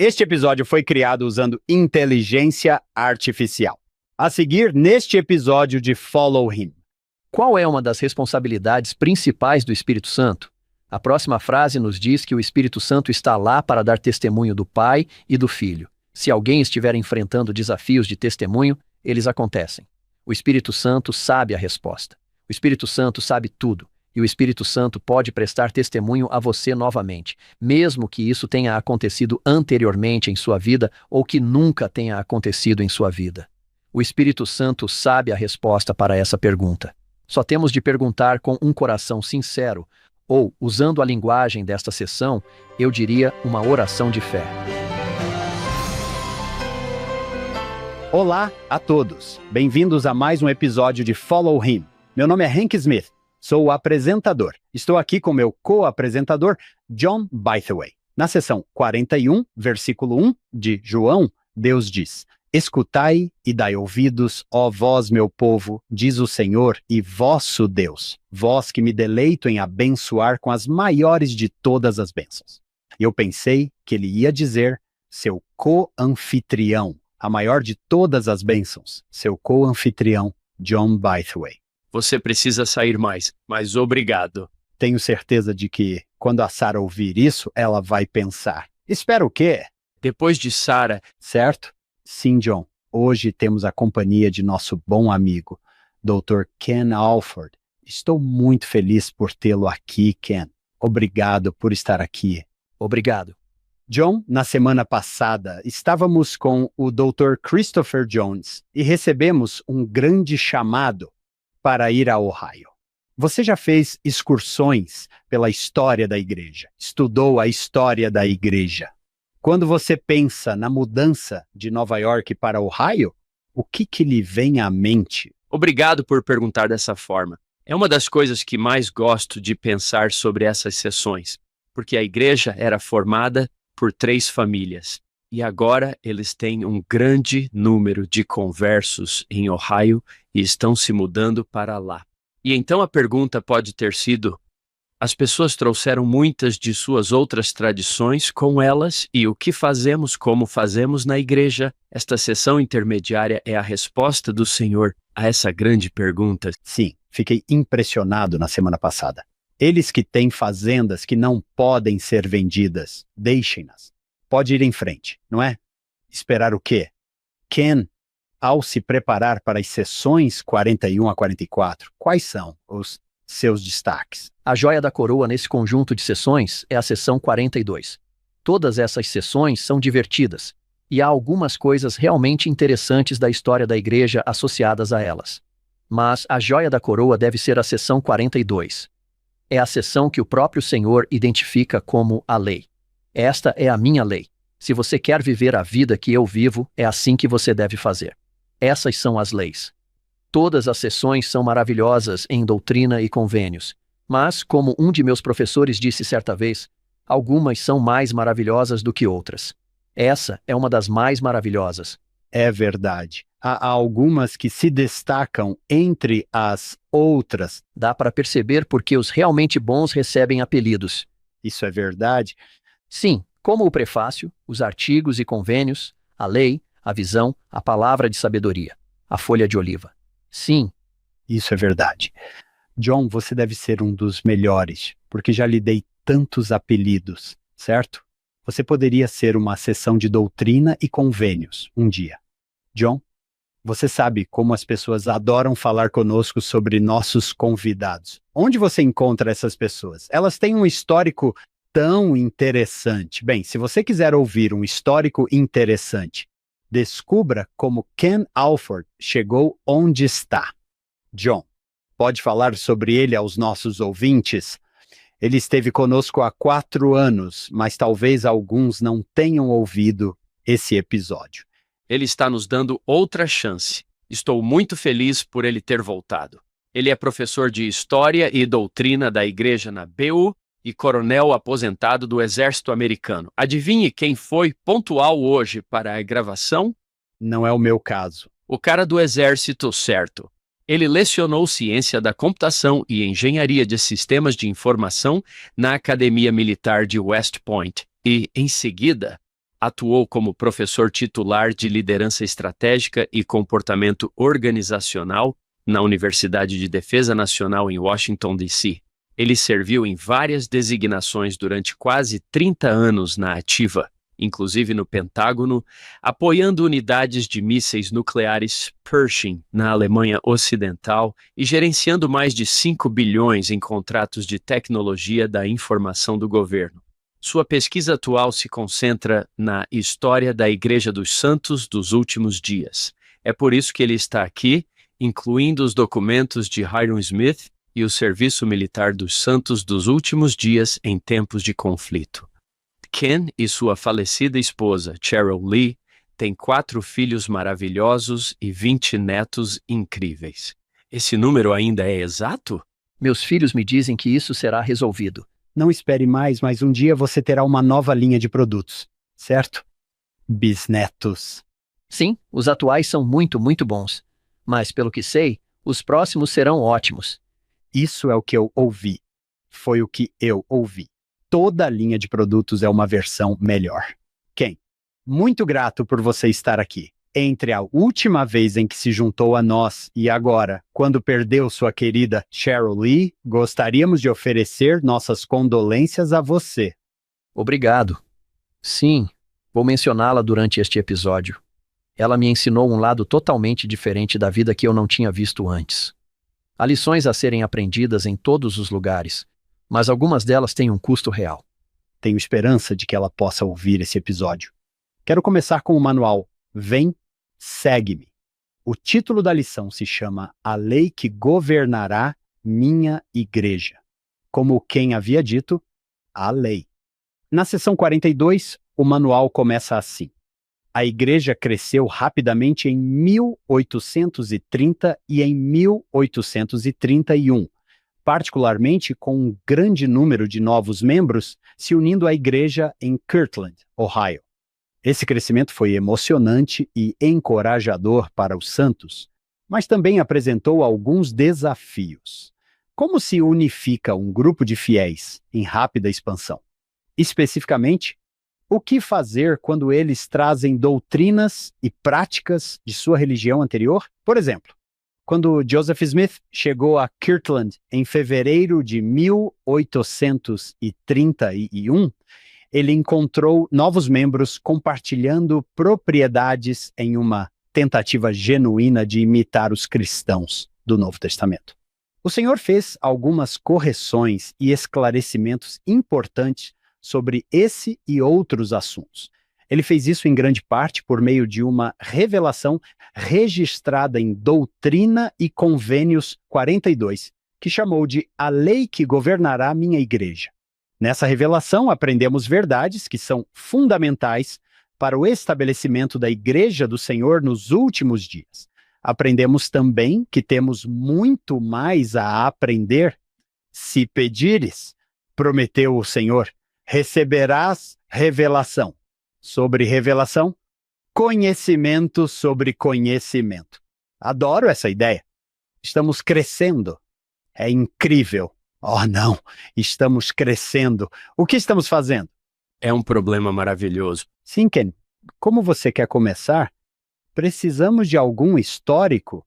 Este episódio foi criado usando inteligência artificial. A seguir, neste episódio de Follow Him. Qual é uma das responsabilidades principais do Espírito Santo? A próxima frase nos diz que o Espírito Santo está lá para dar testemunho do Pai e do Filho. Se alguém estiver enfrentando desafios de testemunho, eles acontecem. O Espírito Santo sabe a resposta. O Espírito Santo sabe tudo. E o Espírito Santo pode prestar testemunho a você novamente, mesmo que isso tenha acontecido anteriormente em sua vida ou que nunca tenha acontecido em sua vida. O Espírito Santo sabe a resposta para essa pergunta. Só temos de perguntar com um coração sincero, ou, usando a linguagem desta sessão, eu diria uma oração de fé. Olá a todos. Bem-vindos a mais um episódio de Follow Him. Meu nome é Hank Smith. Sou o apresentador. Estou aqui com meu co-apresentador, John Bytheway. Na sessão 41, versículo 1 de João, Deus diz: Escutai e dai ouvidos, ó vós, meu povo, diz o Senhor e vosso Deus, vós que me deleito em abençoar com as maiores de todas as bênçãos. Eu pensei que ele ia dizer seu co-anfitrião, a maior de todas as bênçãos, seu co-anfitrião, John Bytheway. Você precisa sair mais, mas obrigado. Tenho certeza de que, quando a Sarah ouvir isso, ela vai pensar: espera o quê? Depois de Sarah, Certo? Sim, John. Hoje temos a companhia de nosso bom amigo, Dr. Ken Alford. Estou muito feliz por tê-lo aqui, Ken. Obrigado por estar aqui. Obrigado. John, na semana passada, estávamos com o Dr. Christopher Jones e recebemos um grande chamado para ir a Ohio. Você já fez excursões pela história da igreja, estudou a história da igreja. Quando você pensa na mudança de Nova York para Ohio, o que lhe vem à mente? obrigado por perguntar dessa forma. É uma das coisas que mais gosto de pensar sobre essas sessões, porque a igreja era formada por 3 famílias. E agora eles têm um grande número de conversos em Ohio e estão se mudando para lá. E então a pergunta pode ter sido: as pessoas trouxeram muitas de suas outras tradições com elas e o que fazemos como fazemos na igreja? Esta sessão intermediária é a resposta do Senhor a essa grande pergunta. Sim, fiquei impressionado na semana passada. Eles que têm fazendas que não podem ser vendidas, deixem-nas. Pode ir em frente, não é? Esperar o quê? Ken, ao se preparar para as sessões 41 a 44, quais são os seus destaques? A joia da coroa nesse conjunto de sessões é a sessão 42. Todas essas sessões são divertidas, e há algumas coisas realmente interessantes da história da igreja associadas a elas. Mas a joia da coroa deve ser a sessão 42. É a sessão que o próprio Senhor identifica como a lei. Esta é a minha lei. Se você quer viver a vida que eu vivo, é assim que você deve fazer. Essas são as leis. Todas as sessões são maravilhosas em doutrina e convênios, mas, como um de meus professores disse certa vez, algumas são mais maravilhosas do que outras. Essa é uma das mais maravilhosas. É verdade. Há algumas que se destacam entre as outras. Dá para perceber porque os realmente bons recebem apelidos. Isso é verdade? Sim, como o prefácio, os artigos e convênios, a lei, a visão, a palavra de sabedoria, a folha de oliva. Sim. Isso é verdade. John, você deve ser um dos melhores, porque já lhe dei tantos apelidos, certo? Você poderia ser uma sessão de doutrina e convênios um dia. John, você sabe como as pessoas adoram falar conosco sobre nossos convidados. Onde você encontra essas pessoas? Elas têm um histórico tão interessante. Bem, se você quiser ouvir um histórico interessante, descubra como Ken Alford chegou onde está. John, pode falar sobre ele aos nossos ouvintes? Ele esteve conosco há 4 anos, mas talvez alguns não tenham ouvido esse episódio. Ele está nos dando outra chance. Estou muito feliz por ele ter voltado. Ele é professor de História e Doutrina da Igreja na BU e coronel aposentado do Exército Americano. Adivinhe quem foi pontual hoje para a gravação? Não é o meu caso. O cara do Exército, certo. Ele lecionou Ciência da Computação e Engenharia de Sistemas de Informação na Academia Militar de West Point e, em seguida, Atuou como professor titular de liderança estratégica e comportamento organizacional na Universidade de Defesa Nacional em Washington, D.C. Ele serviu em várias designações durante quase 30 anos na ativa, inclusive no Pentágono, apoiando unidades de mísseis nucleares Pershing na Alemanha Ocidental e gerenciando mais de 5 bilhões em contratos de tecnologia da informação do governo. Sua pesquisa atual se concentra na história da Igreja dos Santos dos Últimos Dias. É por isso que ele está aqui, incluindo os documentos de Hyrum Smith e o Serviço Militar dos Santos dos Últimos Dias em tempos de conflito. Ken e sua falecida esposa, Cheryl Lee, têm 4 filhos maravilhosos e 20 netos incríveis. Esse número ainda é exato? Meus filhos me dizem que isso será resolvido. Não espere mais, mas um dia você terá uma nova linha de produtos, certo? Bisnetos. Sim, os atuais são muito bons. Mas, pelo que sei, os próximos serão ótimos. Isso é o que eu ouvi. Foi o que eu ouvi. Toda a linha de produtos é uma versão melhor. Ken, muito grato por você estar aqui. Entre a última vez em que se juntou a nós e agora, quando perdeu sua querida Cheryl Lee, gostaríamos de oferecer nossas condolências a você. Obrigado. Sim, vou mencioná-la durante este episódio. Ela me ensinou um lado totalmente diferente da vida que eu não tinha visto antes. Há lições a serem aprendidas em todos os lugares, mas algumas delas têm um custo real. Tenho esperança de que ela possa ouvir esse episódio. Quero começar com o manual Vem, Segue-me. O título da lição se chama A Lei que Governará Minha Igreja. Como quem havia dito, a lei. Na seção 42, o manual começa assim. A igreja cresceu rapidamente em 1830 e em 1831, particularmente com um grande número de novos membros se unindo à igreja em Kirtland, Ohio. Esse crescimento foi emocionante e encorajador para os santos, mas também apresentou alguns desafios. Como se unifica um grupo de fiéis em rápida expansão? Especificamente, o que fazer quando eles trazem doutrinas e práticas de sua religião anterior? Por exemplo, quando Joseph Smith chegou a Kirtland em fevereiro de 1831, ele encontrou novos membros compartilhando propriedades em uma tentativa genuína de imitar os cristãos do Novo Testamento. O Senhor fez algumas correções e esclarecimentos importantes sobre esse e outros assuntos. Ele fez isso em grande parte por meio de uma revelação registrada em Doutrina e Convênios 42, que chamou de A Lei que Governará Minha Igreja. Nessa revelação, aprendemos verdades que são fundamentais para o estabelecimento da Igreja do Senhor nos últimos dias. Aprendemos também que temos muito mais a aprender. Se pedires, prometeu o Senhor, receberás revelação. Sobre revelação, conhecimento sobre conhecimento. Adoro essa ideia. Estamos crescendo. É incrível. Oh, não, estamos crescendo. O que estamos fazendo? É um problema maravilhoso. Sim, Ken. Como você quer começar? Precisamos de algum histórico?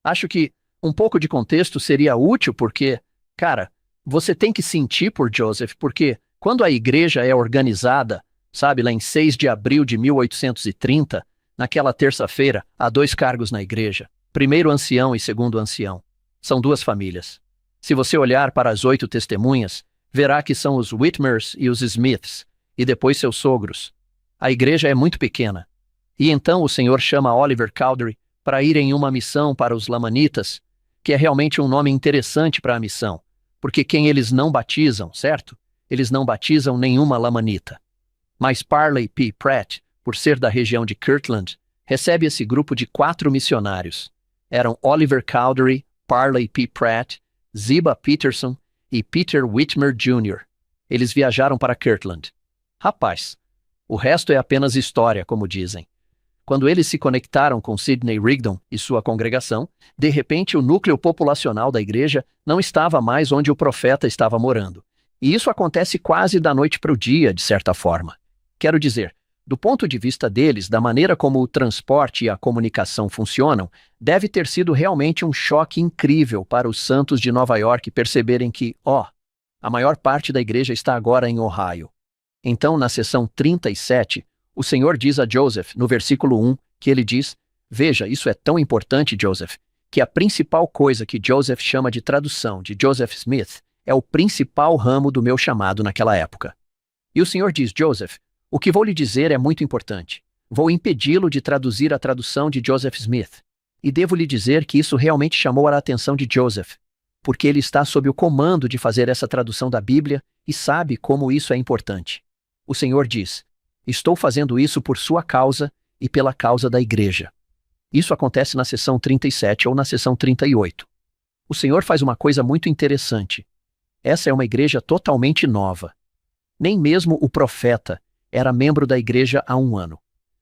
Acho que um pouco de contexto seria útil porque, cara, você tem que sentir por Joseph, porque quando a igreja é organizada, sabe, lá em 6 de abril de 1830, naquela terça-feira, há 2 cargos na igreja, primeiro ancião e segundo ancião. São 2 famílias. Se você olhar para as 8 testemunhas, verá que são os Whitmers e os Smiths, e depois seus sogros. A igreja é muito pequena. E então o Senhor chama Oliver Cowdery para ir em uma missão para os Lamanitas, que é realmente um nome interessante para a missão, porque quem eles não batizam, certo? Eles não batizam nenhuma Lamanita. Mas Parley P. Pratt, por ser da região de Kirtland, recebe esse grupo de 4 missionários. Eram Oliver Cowdery, Parley P. Pratt, Ziba Peterson e Peter Whitmer Jr. Eles viajaram para Kirtland. Rapaz, o resto é apenas história, como dizem. Quando eles se conectaram com Sidney Rigdon e sua congregação, de repente o núcleo populacional da igreja não estava mais onde o profeta estava morando. E isso acontece quase da noite para o dia, de certa forma. Quero dizer, Do ponto de vista deles, da maneira como o transporte e a comunicação funcionam, deve ter sido realmente um choque incrível para os santos de Nova York perceberem que, a maior parte da igreja está agora em Ohio. Então, na seção 37, o Senhor diz a Joseph, no versículo 1, que ele diz: veja, isso é tão importante, Joseph, que a principal coisa que Joseph chama de tradução de Joseph Smith é o principal ramo do meu chamado naquela época. E o Senhor diz: Joseph, o que vou lhe dizer é muito importante. Vou impedi-lo de traduzir a tradução de Joseph Smith. E devo lhe dizer que isso realmente chamou a atenção de Joseph, porque ele está sob o comando de fazer essa tradução da Bíblia e sabe como isso é importante. O Senhor diz: estou fazendo isso por sua causa e pela causa da igreja. Isso acontece na seção 37 ou na seção 38. O Senhor faz uma coisa muito interessante. Essa é uma igreja totalmente nova. Nem mesmo o profeta era membro da igreja há 1 ano.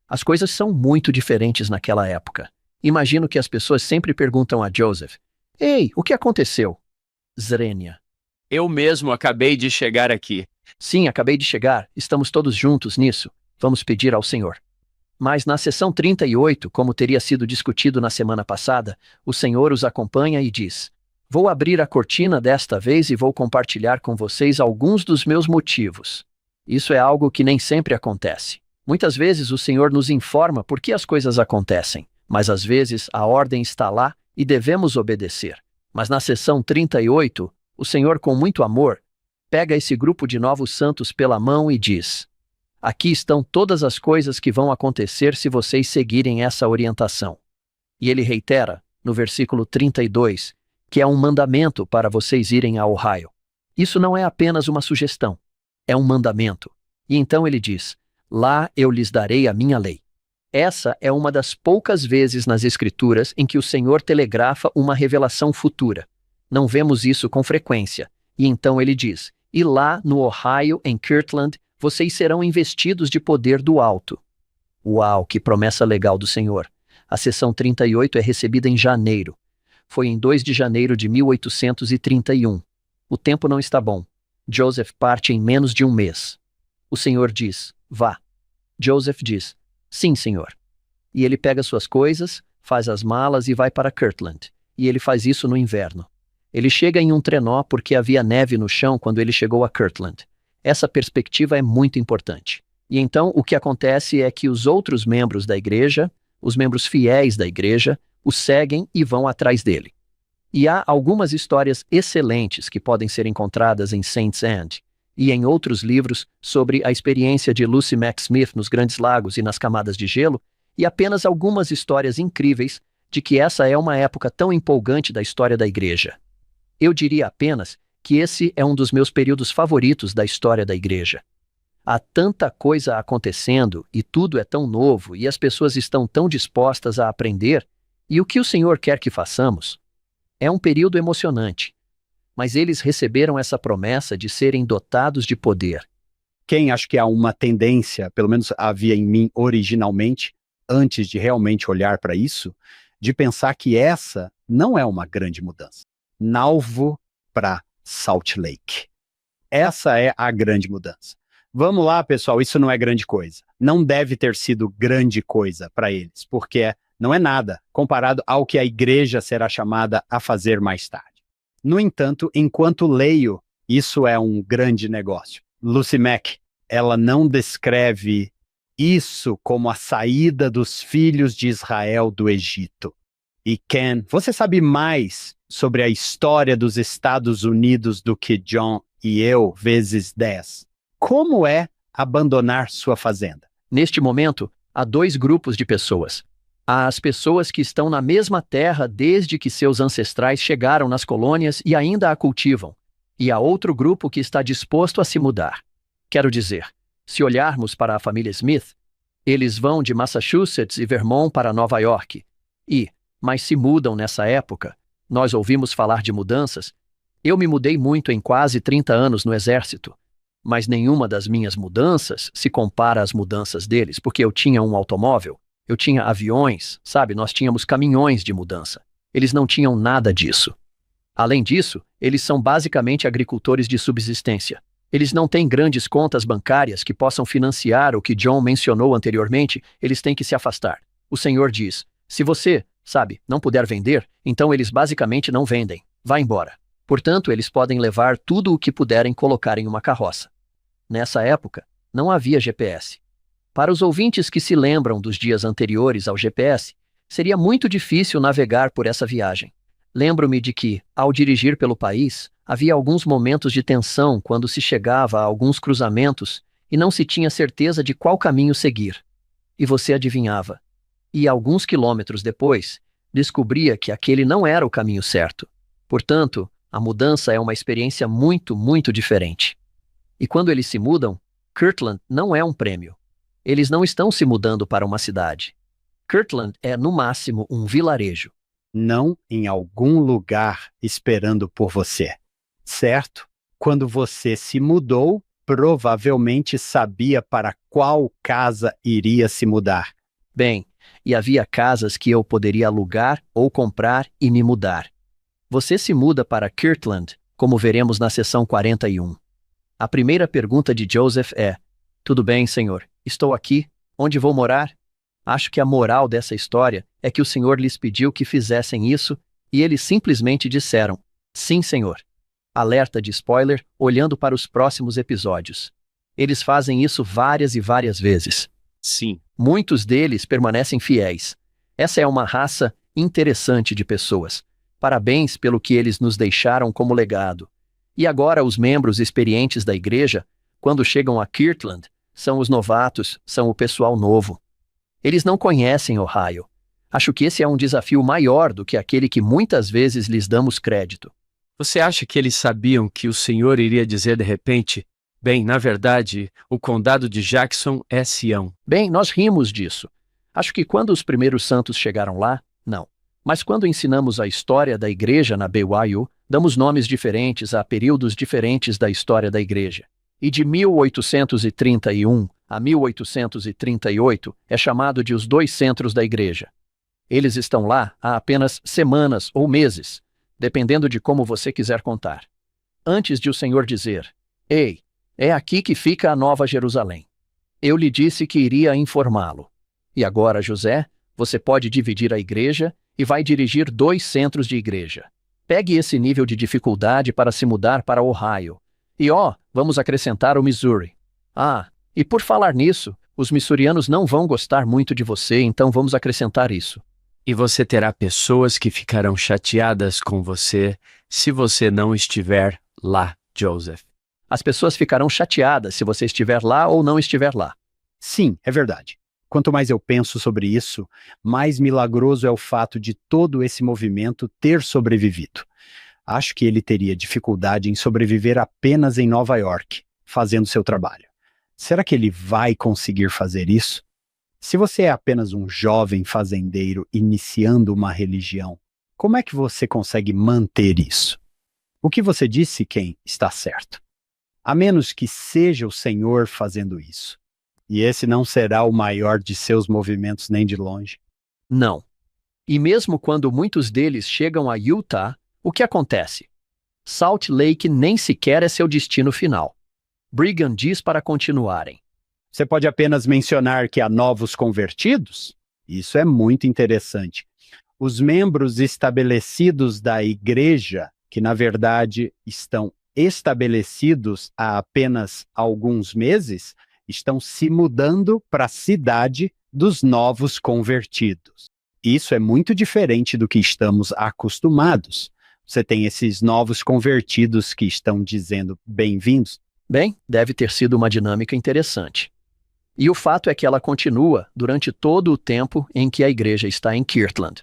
As coisas são muito diferentes naquela época. Imagino que as pessoas sempre perguntam a Joseph: ei, o que aconteceu? Zrenia: Eu mesmo acabei de chegar aqui. sim, acabei de chegar, estamos todos juntos nisso. Vamos pedir ao Senhor. Mas na seção 38, como teria sido discutido na semana passada, o Senhor os acompanha e diz: vou abrir a cortina desta vez e vou compartilhar com vocês alguns dos meus motivos. Isso é algo que nem sempre acontece. Muitas vezes o Senhor nos informa por que as coisas acontecem, mas às vezes a ordem está lá e devemos obedecer. Mas na seção 38, o Senhor, com muito amor, pega esse grupo de novos santos pela mão e diz: aqui estão todas as coisas que vão acontecer se vocês seguirem essa orientação. E ele reitera, no versículo 32, que é um mandamento para vocês irem a Ohio. Isso não é apenas uma sugestão, é um mandamento. E então ele diz: lá eu lhes darei a minha lei. Essa é uma das poucas vezes nas Escrituras em que o Senhor telegrafa uma revelação futura. Não vemos isso com frequência. E então ele diz: e lá no Ohio, em Kirtland, vocês serão investidos de poder do alto. Uau, que promessa legal do Senhor. A seção 38 é recebida em janeiro. Foi em 2 de janeiro de 1831. O tempo não está bom. Joseph parte em menos de 1 mês. O Senhor diz: vá. Joseph diz: sim, Senhor. E ele pega suas coisas, faz as malas e vai para Kirtland. E ele faz isso no inverno. Ele chega em um trenó porque havia neve no chão quando ele chegou a Kirtland. Essa perspectiva é muito importante. E então o que acontece é que os outros membros da igreja, os membros fiéis da igreja, o seguem e vão atrás dele. E há algumas histórias excelentes que podem ser encontradas em Saints End e em outros livros sobre a experiência de Lucy Mack Smith nos Grandes Lagos e nas camadas de gelo, e apenas algumas histórias incríveis de que essa é uma época tão empolgante da história da igreja. Eu diria apenas que esse é um dos meus períodos favoritos da história da igreja. Há tanta coisa acontecendo e tudo é tão novo e as pessoas estão tão dispostas a aprender, e o que o Senhor quer que façamos? É um período emocionante. Mas eles receberam essa promessa de serem dotados de poder. Acho que há uma tendência, pelo menos havia em mim originalmente, antes de realmente olhar para isso, de pensar que essa não é uma grande mudança. Nauvoo para Salt Lake. Essa é a grande mudança. Vamos lá, pessoal, isso não é grande coisa. Não deve ter sido grande coisa para eles, porque não é nada comparado ao que a igreja será chamada a fazer mais tarde. No entanto, enquanto leio, isso é um grande negócio. Lucy Mack, ela não descreve isso como a saída dos filhos de Israel do Egito. E Ken, você sabe mais sobre a história dos Estados Unidos do que John e eu, vezes 10. Como é abandonar sua fazenda? Neste momento, há 2 grupos de pessoas. Há as pessoas que estão na mesma terra desde que seus ancestrais chegaram nas colônias e ainda a cultivam. E há outro grupo que está disposto a se mudar. Quero dizer, se olharmos para a família Smith, eles vão de Massachusetts e Vermont para Nova York. Mas se mudam nessa época. Nós ouvimos falar de mudanças. Eu me mudei muito em quase 30 anos no exército. Mas nenhuma das minhas mudanças se compara às mudanças deles, porque eu tinha um automóvel. Eu tinha aviões, sabe? Nós tínhamos caminhões de mudança. Eles não tinham nada disso. Além disso, eles são basicamente agricultores de subsistência. Eles não têm grandes contas bancárias que possam financiar o que John mencionou anteriormente, eles têm que se afastar. O Senhor diz, se você, não puder vender, então eles basicamente não vendem. Vá embora. Portanto, eles podem levar tudo o que puderem colocar em uma carroça. Nessa época, não havia GPS. Para os ouvintes que se lembram dos dias anteriores ao GPS, seria muito difícil navegar por essa viagem. Lembro-me de que, ao dirigir pelo país, havia alguns momentos de tensão quando se chegava a alguns cruzamentos e não se tinha certeza de qual caminho seguir. E você adivinhava. E alguns quilômetros depois, descobria que aquele não era o caminho certo. Portanto, a mudança é uma experiência muito, muito diferente. E quando eles se mudam, Kirtland não é um prêmio. Eles não estão se mudando para uma cidade. Kirtland é, no máximo, um vilarejo. Não em algum lugar esperando por você. Certo? Quando você se mudou, provavelmente sabia para qual casa iria se mudar. Bem, e havia casas que eu poderia alugar ou comprar e me mudar. Você se muda para Kirtland, como veremos na seção 41. A primeira pergunta de Joseph é: tudo bem, Senhor, estou aqui, onde vou morar? Acho que a moral dessa história é que o Senhor lhes pediu que fizessem isso e eles simplesmente disseram, sim, Senhor. Alerta de spoiler, olhando para os próximos episódios. Eles fazem isso várias e várias vezes. Sim. Muitos deles permanecem fiéis. Essa é uma raça interessante de pessoas. Parabéns pelo que eles nos deixaram como legado. E agora os membros experientes da igreja, quando chegam a Kirtland, são os novatos, são o pessoal novo. Eles não conhecem Ohio. Acho que esse é um desafio maior do que aquele que muitas vezes lhes damos crédito. Você acha que eles sabiam que o Senhor iria dizer de repente, bem, na verdade, o condado de Jackson é Sião? Bem, nós rimos disso. Acho que quando os primeiros santos chegaram lá, não. Mas quando ensinamos a história da igreja na BYU, damos nomes diferentes a períodos diferentes da história da igreja. E de 1831 a 1838 é chamado de os 2 centros da igreja. Eles estão lá há apenas semanas ou meses, dependendo de como você quiser contar. Antes de o Senhor dizer, ei, é aqui que fica a Nova Jerusalém. Eu lhe disse que iria informá-lo. E agora, José, você pode dividir a igreja e vai dirigir 2 centros de igreja. Pegue esse nível de dificuldade para se mudar para Ohio. E vamos acrescentar o Missouri. E por falar nisso, os missourianos não vão gostar muito de você, então vamos acrescentar isso. E você terá pessoas que ficarão chateadas com você se você não estiver lá, Joseph. As pessoas ficarão chateadas se você estiver lá ou não estiver lá. Sim, é verdade. Quanto mais eu penso sobre isso, mais milagroso é o fato de todo esse movimento ter sobrevivido. Acho que ele teria dificuldade em sobreviver apenas em Nova York, fazendo seu trabalho. Será que ele vai conseguir fazer isso? Se você é apenas um jovem fazendeiro iniciando uma religião, como é que você consegue manter isso? O que você disse, Ken, está certo. A menos que seja o Senhor fazendo isso. E esse não será o maior de seus movimentos nem de longe. Não. E mesmo quando muitos deles chegam a Utah, o que acontece? Salt Lake nem sequer é seu destino final. Brigham diz para continuarem. Você pode apenas mencionar que há novos convertidos? Isso é muito interessante. Os membros estabelecidos da igreja, que na verdade estão estabelecidos há apenas alguns meses, estão se mudando para a cidade dos novos convertidos. Isso é muito diferente do que estamos acostumados. Você tem esses novos convertidos que estão dizendo bem-vindos. Bem, deve ter sido uma dinâmica interessante. E o fato é que ela continua durante todo o tempo em que a igreja está em Kirtland.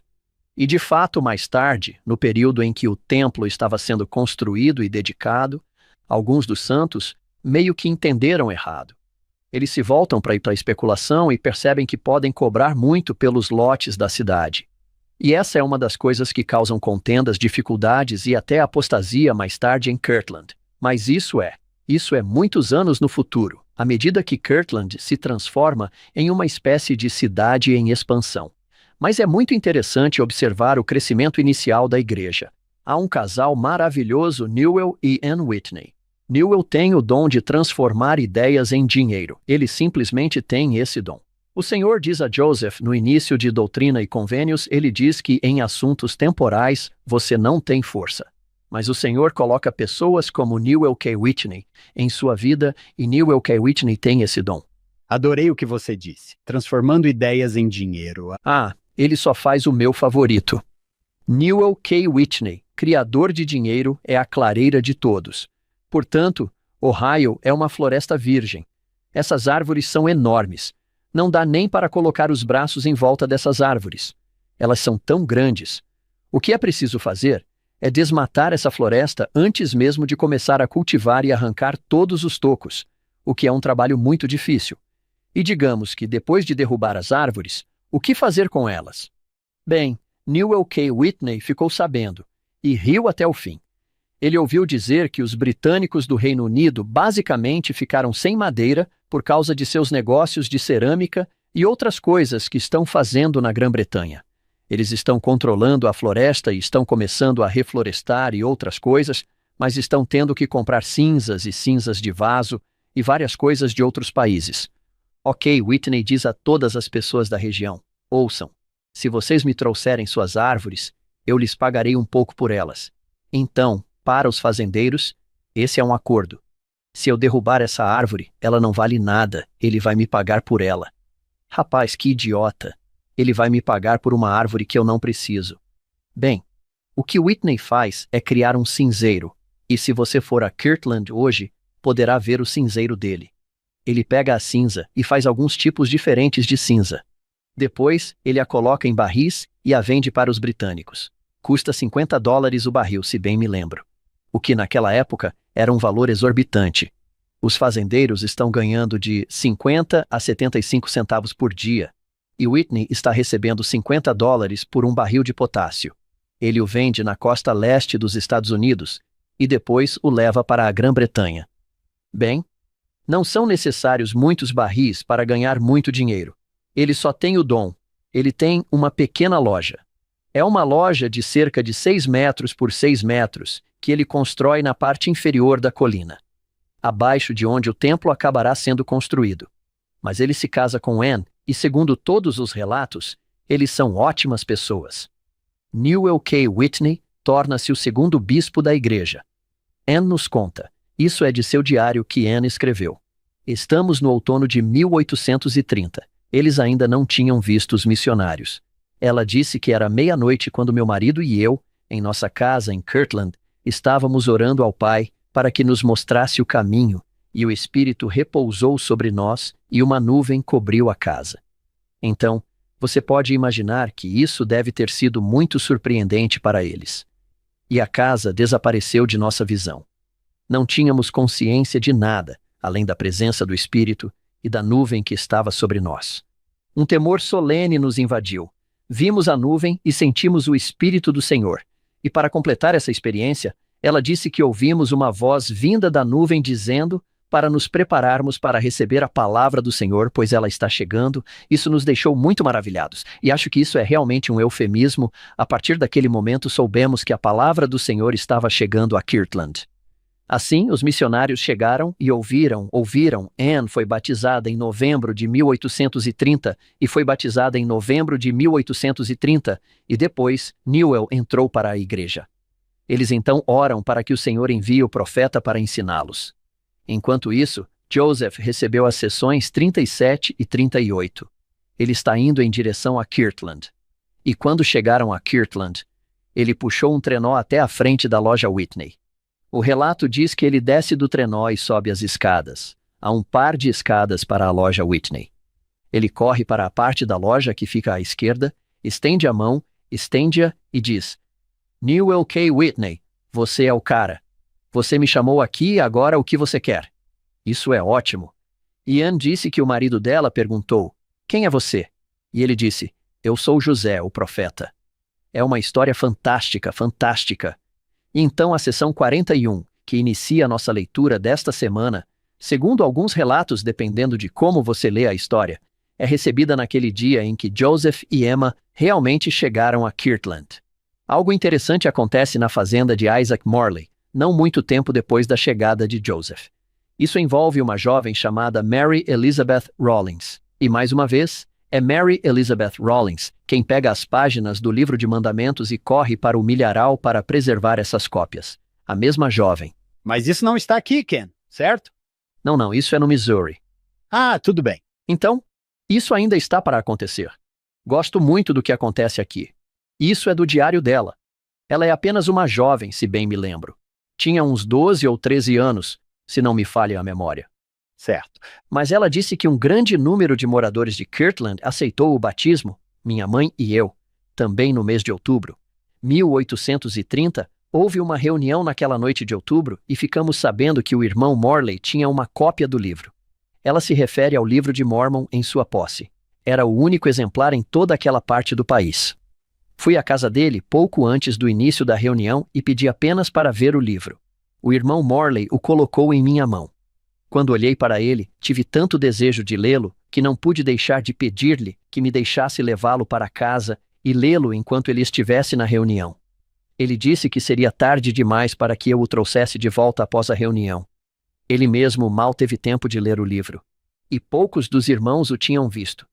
E de fato, mais tarde, no período em que o templo estava sendo construído e dedicado, alguns dos santos meio que entenderam errado. Eles se voltam para a especulação e percebem que podem cobrar muito pelos lotes da cidade. E essa é uma das coisas que causam contendas, dificuldades e até apostasia mais tarde em Kirtland. Mas isso é muitos anos no futuro, à medida que Kirtland se transforma em uma espécie de cidade em expansão. Mas é muito interessante observar o crescimento inicial da igreja. Há um casal maravilhoso, Newell e Ann Whitney. Newell tem o dom de transformar ideias em dinheiro. Ele simplesmente tem esse dom. O Senhor diz a Joseph no início de Doutrina e Convênios, ele diz que em assuntos temporais você não tem força. Mas o Senhor coloca pessoas como Newell K. Whitney em sua vida e Newell K. Whitney tem esse dom. Adorei o que você disse. Transformando ideias em dinheiro. Ele só faz o meu favorito. Newell K. Whitney, criador de dinheiro, é a clareira de todos. Portanto, Ohio é uma floresta virgem. Essas árvores são enormes. Não dá nem para colocar os braços em volta dessas árvores. Elas são tão grandes. O que é preciso fazer é desmatar essa floresta antes mesmo de começar a cultivar e arrancar todos os tocos, o que é um trabalho muito difícil. E digamos que depois de derrubar as árvores, o que fazer com elas? Bem, Newell K. Whitney ficou sabendo e riu até o fim. Ele ouviu dizer que os britânicos do Reino Unido basicamente ficaram sem madeira por causa de seus negócios de cerâmica e outras coisas que estão fazendo na Grã-Bretanha. Eles estão controlando a floresta e estão começando a reflorestar e outras coisas, mas estão tendo que comprar cinzas e cinzas de vaso e várias coisas de outros países. Ok, Whitney diz a todas as pessoas da região, ouçam, se vocês me trouxerem suas árvores, eu lhes pagarei um pouco por elas. Então, para os fazendeiros, esse é um acordo. Se eu derrubar essa árvore, ela não vale nada, ele vai me pagar por ela. Rapaz, que idiota! Ele vai me pagar por uma árvore que eu não preciso. Bem, o que Whitney faz é criar um cinzeiro, e se você for a Kirtland hoje, poderá ver o cinzeiro dele. Ele pega a cinza e faz alguns tipos diferentes de cinza. Depois, ele a coloca em barris e a vende para os britânicos. Custa $50 o barril, se bem me lembro. O que naquela época era um valor exorbitante. Os fazendeiros estão ganhando de 50 a 75 centavos por dia. E Whitney está recebendo $50 por um barril de potássio. Ele o vende na costa leste dos Estados Unidos e depois o leva para a Grã-Bretanha. Bem, não são necessários muitos barris para ganhar muito dinheiro. Ele só tem o dom. Ele tem uma pequena loja. É uma loja de cerca de 6 metros por 6 metros que ele constrói na parte inferior da colina, abaixo de onde o templo acabará sendo construído. Mas ele se casa com Anne e, segundo todos os relatos, eles são ótimas pessoas. Newell K. Whitney torna-se o segundo bispo da igreja. Anne nos conta, isso é de seu diário que Anne escreveu. Estamos no outono de 1830. Eles ainda não tinham visto os missionários. Ela disse que era meia-noite quando meu marido e eu, em nossa casa em Kirtland, estávamos orando ao Pai para que nos mostrasse o caminho, e o Espírito repousou sobre nós e uma nuvem cobriu a casa. Então, você pode imaginar que isso deve ter sido muito surpreendente para eles. E a casa desapareceu de nossa visão. Não tínhamos consciência de nada, além da presença do Espírito e da nuvem que estava sobre nós. Um temor solene nos invadiu. Vimos a nuvem e sentimos o Espírito do Senhor. E para completar essa experiência, ela disse que ouvimos uma voz vinda da nuvem dizendo para nos prepararmos para receber a palavra do Senhor, pois ela está chegando. Isso nos deixou muito maravilhados. E acho que isso é realmente um eufemismo. A partir daquele momento soubemos que a palavra do Senhor estava chegando a Kirtland. Assim, os missionários chegaram e ouviram. Anne foi batizada em novembro de 1830 e foi batizada em novembro de 1830 e depois Newell entrou para a igreja. Eles então oram para que o Senhor envie o profeta para ensiná-los. Enquanto isso, Joseph recebeu as sessões 37 e 38. Ele está indo em direção a Kirtland. E quando chegaram a Kirtland, ele puxou um trenó até a frente da loja Whitney. O relato diz que ele desce do trenó e sobe as escadas. Há um par de escadas para a loja Whitney. Ele corre para a parte da loja que fica à esquerda, estende a mão, estende-a e diz: Newell K. Whitney, você é o cara. Você me chamou aqui e agora o que você quer? Isso é ótimo. E Anne disse que o marido dela perguntou: quem é você? E ele disse: eu sou José, o profeta. É uma história fantástica, fantástica. E então a sessão 41, que inicia a nossa leitura desta semana, segundo alguns relatos, dependendo de como você lê a história, é recebida naquele dia em que Joseph e Emma realmente chegaram a Kirtland. Algo interessante acontece na fazenda de Isaac Morley, não muito tempo depois da chegada de Joseph. Isso envolve uma jovem chamada Mary Elizabeth Rawlings. E mais uma vez, é Mary Elizabeth Rawlings quem pega as páginas do livro de mandamentos e corre para o milharal para preservar essas cópias. A mesma jovem. Mas isso não está aqui, Ken, certo? Não, isso é no Missouri. Ah, tudo bem. Então, isso ainda está para acontecer. Gosto muito do que acontece aqui. Isso é do diário dela. Ela é apenas uma jovem, se bem me lembro. Tinha uns 12 ou 13 anos, se não me falha a memória. Certo. Mas ela disse que um grande número de moradores de Kirtland aceitou o batismo, minha mãe e eu, também no mês de outubro. 1830, houve uma reunião naquela noite de outubro e ficamos sabendo que o irmão Morley tinha uma cópia do livro. Ela se refere ao livro de Mormon em sua posse. Era o único exemplar em toda aquela parte do país. Fui à casa dele pouco antes do início da reunião e pedi apenas para ver o livro. O irmão Morley o colocou em minha mão. Quando olhei para ele, tive tanto desejo de lê-lo que não pude deixar de pedir-lhe que me deixasse levá-lo para casa e lê-lo enquanto ele estivesse na reunião. Ele disse que seria tarde demais para que eu o trouxesse de volta após a reunião. Ele mesmo mal teve tempo de ler o livro. E poucos dos irmãos o tinham visto.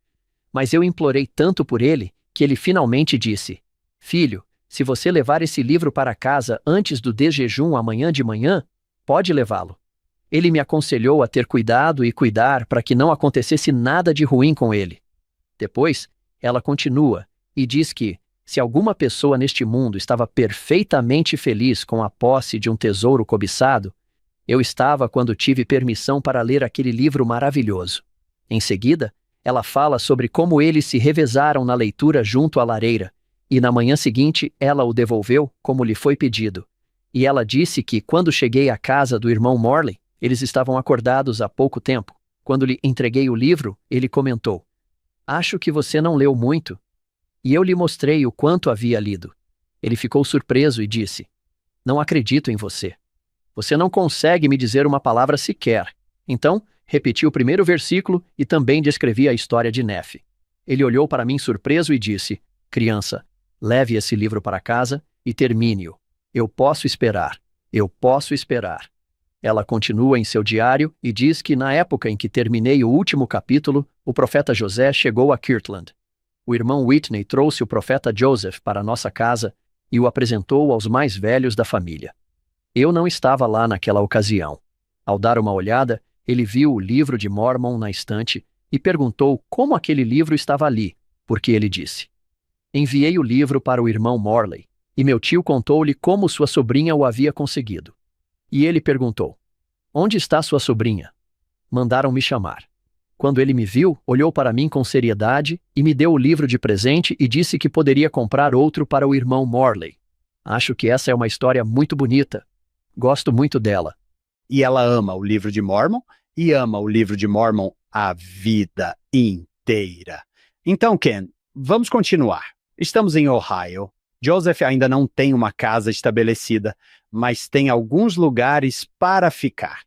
Mas eu implorei tanto por ele que ele finalmente disse: "Filho, se você levar esse livro para casa antes do desjejum amanhã de manhã, pode levá-lo." Ele me aconselhou a ter cuidado e cuidar para que não acontecesse nada de ruim com ele. Depois, ela continua e diz que, se alguma pessoa neste mundo estava perfeitamente feliz com a posse de um tesouro cobiçado, eu estava quando tive permissão para ler aquele livro maravilhoso. Em seguida, ela fala sobre como eles se revezaram na leitura junto à lareira, e na manhã seguinte ela o devolveu como lhe foi pedido. E ela disse que, quando cheguei à casa do irmão Morley, eles estavam acordados há pouco tempo. Quando lhe entreguei o livro, ele comentou: "Acho que você não leu muito." E eu lhe mostrei o quanto havia lido. Ele ficou surpreso e disse: "Não acredito em você. Você não consegue me dizer uma palavra sequer." Então, repeti o primeiro versículo e também descrevi a história de Nefe. Ele olhou para mim surpreso e disse: "Criança, leve esse livro para casa e termine-o. Eu posso esperar. Eu posso esperar." Ela continua em seu diário e diz que, na época em que terminei o último capítulo, o profeta José chegou a Kirtland. O irmão Whitney trouxe o profeta Joseph para nossa casa e o apresentou aos mais velhos da família. Eu não estava lá naquela ocasião. Ao dar uma olhada, ele viu o livro de Mormon na estante e perguntou como aquele livro estava ali, porque ele disse: "Enviei o livro para o irmão Morley, e meu tio contou-lhe como sua sobrinha o havia conseguido." E ele perguntou: "Onde está sua sobrinha?" Mandaram me chamar. Quando ele me viu, olhou para mim com seriedade e me deu o livro de presente e disse que poderia comprar outro para o irmão Morley. Acho que essa é uma história muito bonita. Gosto muito dela. E ela ama o livro de Mormon e ama o livro de Mormon a vida inteira. Então, Ken, vamos continuar. Estamos em Ohio. Joseph ainda não tem uma casa estabelecida, mas tem alguns lugares para ficar.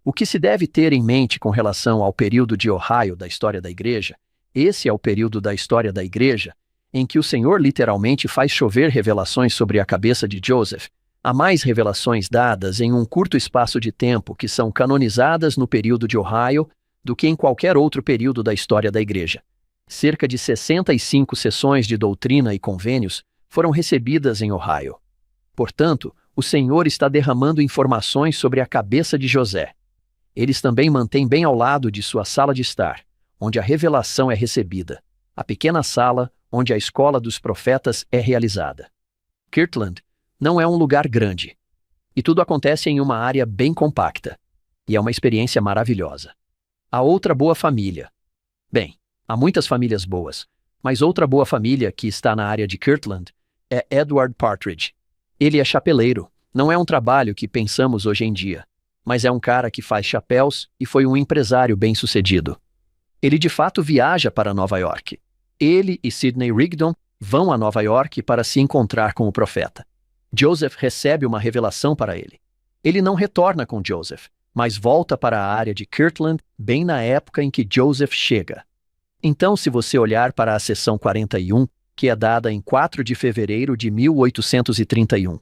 O que se deve ter em mente com relação ao período de Ohio da história da igreja? Esse é o período da história da igreja em que o Senhor literalmente faz chover revelações sobre a cabeça de Joseph. Há mais revelações dadas em um curto espaço de tempo que são canonizadas no período de Ohio do que em qualquer outro período da história da igreja. Cerca de 65 sessões de doutrina e convênios foram recebidas em Ohio. Portanto, o Senhor está derramando informações sobre a cabeça de José. Eles também mantêm bem ao lado de sua sala de estar, onde a revelação é recebida, a pequena sala onde a escola dos profetas é realizada. Kirtland não é um lugar grande, e tudo acontece em uma área bem compacta, e é uma experiência maravilhosa. A outra boa família. Bem, há muitas famílias boas, mas outra boa família que está na área de Kirtland é Edward Partridge. Ele é chapeleiro. Não é um trabalho que pensamos hoje em dia, mas é um cara que faz chapéus e foi um empresário bem-sucedido. Ele de fato viaja para Nova York. Ele e Sidney Rigdon vão a Nova York para se encontrar com o profeta. Joseph recebe uma revelação para ele. Ele não retorna com Joseph, mas volta para a área de Kirtland bem na época em que Joseph chega. Então, se você olhar para a seção 41, que é dada em 4 de fevereiro de 1831,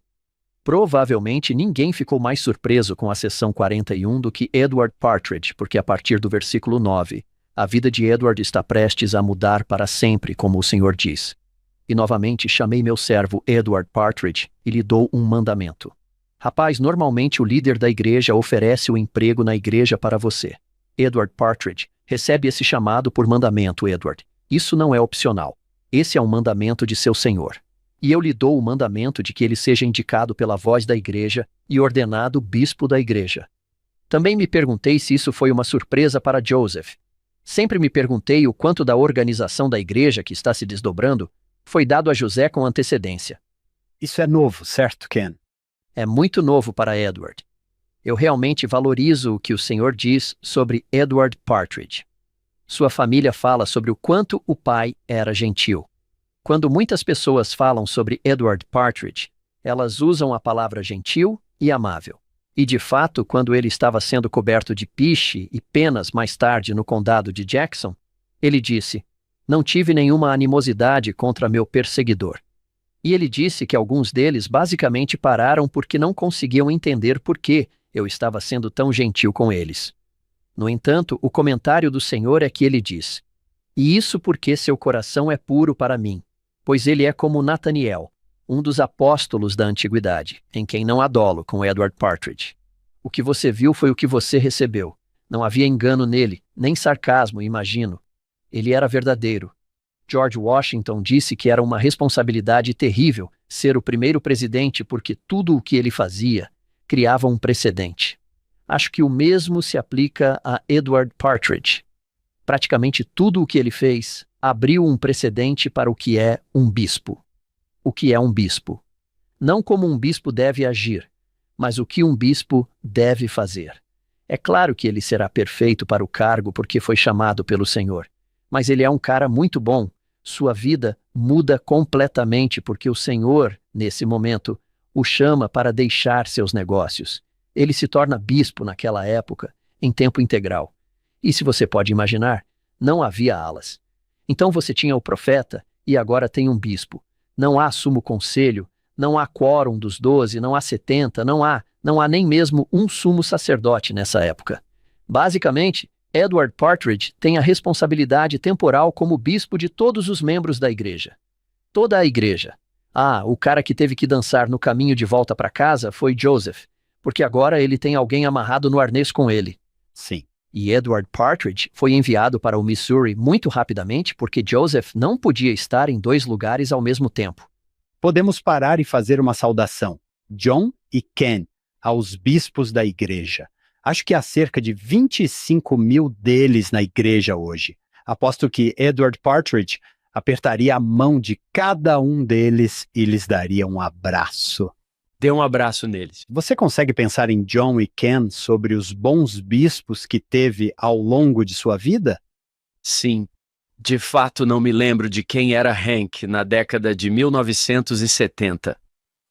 Provavelmente ninguém ficou mais surpreso com a sessão 41 do que Edward Partridge, porque a partir do versículo 9, a vida de Edward está prestes a mudar para sempre, como o Senhor diz. E novamente chamei meu servo Edward Partridge e lhe dou um mandamento. Rapaz, normalmente o líder da igreja oferece o emprego na igreja para você. Edward Partridge, recebe esse chamado por mandamento, Edward. Isso não é opcional. Esse é um mandamento de seu Senhor. E eu lhe dou o mandamento de que ele seja indicado pela voz da igreja e ordenado bispo da igreja. Também me perguntei se isso foi uma surpresa para Joseph. Sempre me perguntei o quanto da organização da igreja que está se desdobrando foi dado a José com antecedência. Isso é novo, certo, Ken? É muito novo para Edward. Eu realmente valorizo o que o Senhor diz sobre Edward Partridge. Sua família fala sobre o quanto o pai era gentil. Quando muitas pessoas falam sobre Edward Partridge, elas usam a palavra gentil e amável. E de fato, quando ele estava sendo coberto de piche e penas mais tarde no condado de Jackson, ele disse: "Não tive nenhuma animosidade contra meu perseguidor." E ele disse que alguns deles basicamente pararam porque não conseguiam entender por que eu estava sendo tão gentil com eles. No entanto, o comentário do Senhor é que ele diz: "E isso porque seu coração é puro para mim, pois ele é como Nataniel, um dos apóstolos da antiguidade, em quem não há dolo com Edward Partridge. O que você viu foi o que você recebeu. Não havia engano nele, nem sarcasmo, imagino. Ele era verdadeiro." George Washington disse que era uma responsabilidade terrível ser o primeiro presidente porque tudo o que ele fazia criava um precedente. Acho que o mesmo se aplica a Edward Partridge. Praticamente tudo o que ele fez abriu um precedente para o que é um bispo. O que é um bispo? Não como um bispo deve agir, mas o que um bispo deve fazer. É claro que ele será perfeito para o cargo porque foi chamado pelo Senhor, mas ele é um cara muito bom. Sua vida muda completamente porque o Senhor, nesse momento, o chama para deixar seus negócios. Ele se torna bispo naquela época, em tempo integral. E se você pode imaginar, não havia alas. Então você tinha o profeta e agora tem um bispo. Não há sumo conselho, não há quórum dos 12, não há 70, não há nem mesmo um sumo sacerdote nessa época. Basicamente, Edward Partridge tem a responsabilidade temporal como bispo de todos os membros da igreja. Toda a igreja. O cara que teve que dançar no caminho de volta para casa foi Joseph, porque agora ele tem alguém amarrado no arnês com ele. Sim. E Edward Partridge foi enviado para o Missouri muito rapidamente porque Joseph não podia estar em 2 lugares ao mesmo tempo. Podemos parar e fazer uma saudação, John e Ken, aos bispos da igreja. Acho que há cerca de 25 mil deles na igreja hoje. Aposto que Edward Partridge apertaria a mão de cada um deles e lhes daria um abraço. Dê um abraço neles. Você consegue pensar em John e Ken sobre os bons bispos que teve ao longo de sua vida? Sim. De fato, não me lembro de quem era Hank na década de 1970.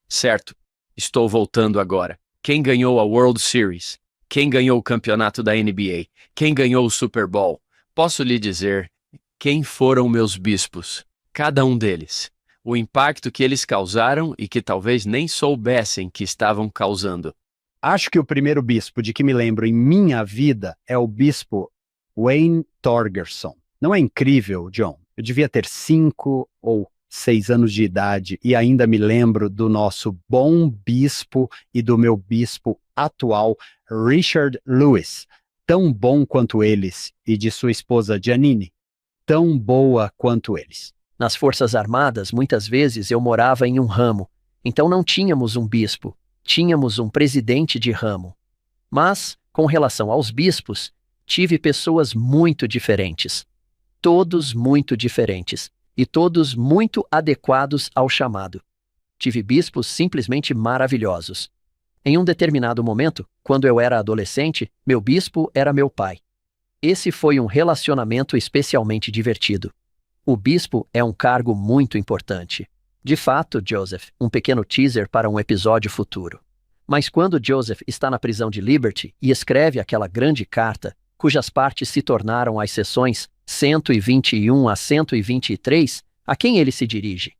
Certo, estou voltando agora. Quem ganhou a World Series? Quem ganhou o campeonato da NBA? Quem ganhou o Super Bowl? Posso lhe dizer quem foram meus bispos? Cada um deles. O impacto que eles causaram e que talvez nem soubessem que estavam causando. Acho que o primeiro bispo de que me lembro em minha vida é o bispo Wayne Torgerson. Não é incrível, John? Eu devia ter 5 ou 6 anos de idade e ainda me lembro do nosso bom bispo e do meu bispo atual, Richard Lewis, tão bom quanto eles, e de sua esposa Janine, tão boa quanto eles. Nas Forças Armadas, muitas vezes eu morava em um ramo, então não tínhamos um bispo, tínhamos um presidente de ramo. Mas, com relação aos bispos, tive pessoas muito diferentes. Todos muito diferentes, e todos muito adequados ao chamado. Tive bispos simplesmente maravilhosos. Em um determinado momento, quando eu era adolescente, meu bispo era meu pai. Esse foi um relacionamento especialmente divertido. O bispo é um cargo muito importante. De fato, Joseph, um pequeno teaser para um episódio futuro. Mas quando Joseph está na prisão de Liberty e escreve aquela grande carta, cujas partes se tornaram as seções 121 a 123, a quem ele se dirige?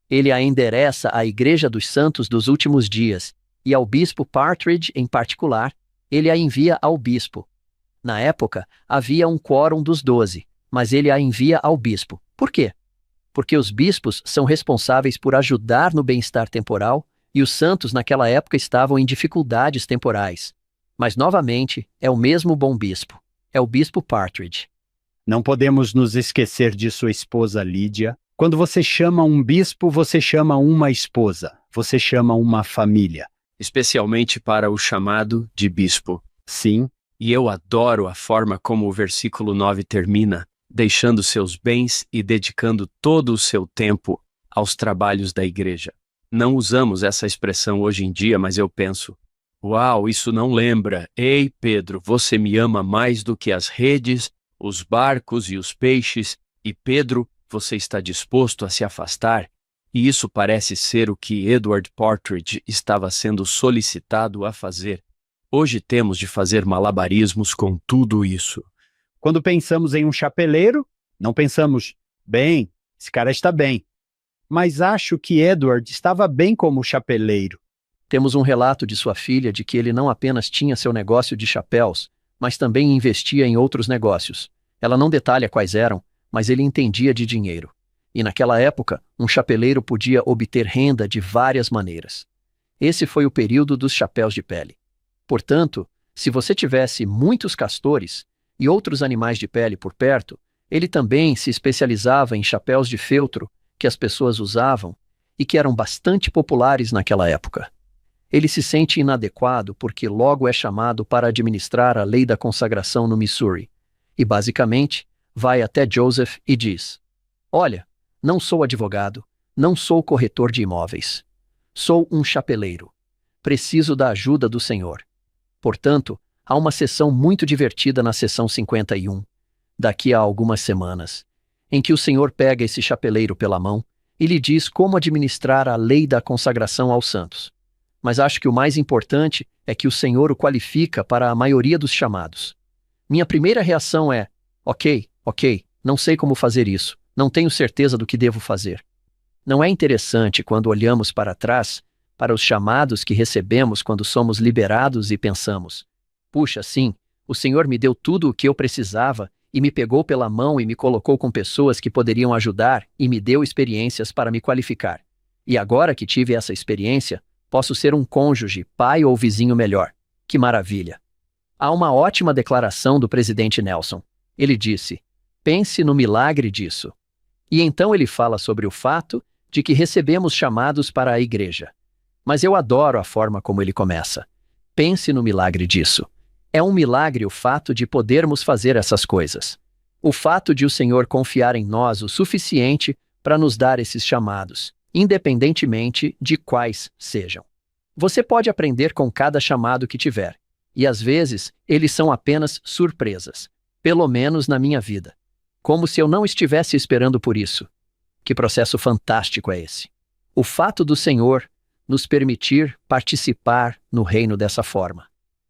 Ele a endereça à Igreja dos Santos dos Últimos Dias, e ao bispo Partridge em particular, ele a envia ao bispo. Na época, havia um quórum dos 12, mas ele a envia ao bispo. Por quê? Porque os bispos são responsáveis por ajudar no bem-estar temporal, e os santos naquela época estavam em dificuldades temporais. Mas, novamente, é o mesmo bom bispo. É o bispo Partridge. Não podemos nos esquecer de sua esposa Lídia. Quando você chama um bispo, você chama uma esposa. Você chama uma família. Especialmente para o chamado de bispo. Sim. E eu adoro a forma como o versículo 9 termina, deixando seus bens e dedicando todo o seu tempo aos trabalhos da igreja. Não usamos essa expressão hoje em dia, mas eu penso, uau, isso não lembra. Ei, Pedro, você me ama mais do que as redes, os barcos e os peixes, e Pedro, você está disposto a se afastar? E isso parece ser o que Edward Partridge estava sendo solicitado a fazer. Hoje temos de fazer malabarismos com tudo isso. Quando pensamos em um chapeleiro, não pensamos, bem, esse cara está bem. Mas acho que Edward estava bem como chapeleiro. Temos um relato de sua filha de que ele não apenas tinha seu negócio de chapéus, mas também investia em outros negócios. Ela não detalha quais eram, mas ele entendia de dinheiro. E naquela época, um chapeleiro podia obter renda de várias maneiras. Esse foi o período dos chapéus de pele. Portanto, se você tivesse muitos castores e outros animais de pele por perto, ele também se especializava em chapéus de feltro que as pessoas usavam e que eram bastante populares naquela época. Ele se sente inadequado porque logo é chamado para administrar a lei da consagração no Missouri e, basicamente, vai até Joseph e diz: olha, não sou advogado, não sou corretor de imóveis. Sou um chapeleiro. Preciso da ajuda do Senhor. Portanto, há uma sessão muito divertida na sessão 51, daqui a algumas semanas, em que o Senhor pega esse chapeleiro pela mão e lhe diz como administrar a lei da consagração aos santos. Mas acho que o mais importante é que o Senhor o qualifica para a maioria dos chamados. Minha primeira reação é, ok, não sei como fazer isso, não tenho certeza do que devo fazer. Não é interessante quando olhamos para trás, para os chamados que recebemos quando somos liberados e pensamos, puxa, sim, o Senhor me deu tudo o que eu precisava e me pegou pela mão e me colocou com pessoas que poderiam ajudar e me deu experiências para me qualificar. E agora que tive essa experiência, posso ser um cônjuge, pai ou vizinho melhor. Que maravilha! Há uma ótima declaração do presidente Nelson. Ele disse, pense no milagre disso. E então ele fala sobre o fato de que recebemos chamados para a igreja. Mas eu adoro a forma como ele começa. Pense no milagre disso. É um milagre o fato de podermos fazer essas coisas. O fato de o Senhor confiar em nós o suficiente para nos dar esses chamados, independentemente de quais sejam. Você pode aprender com cada chamado que tiver, e às vezes eles são apenas surpresas, pelo menos na minha vida. Como se eu não estivesse esperando por isso. Que processo fantástico é esse? O fato do Senhor nos permitir participar no reino dessa forma.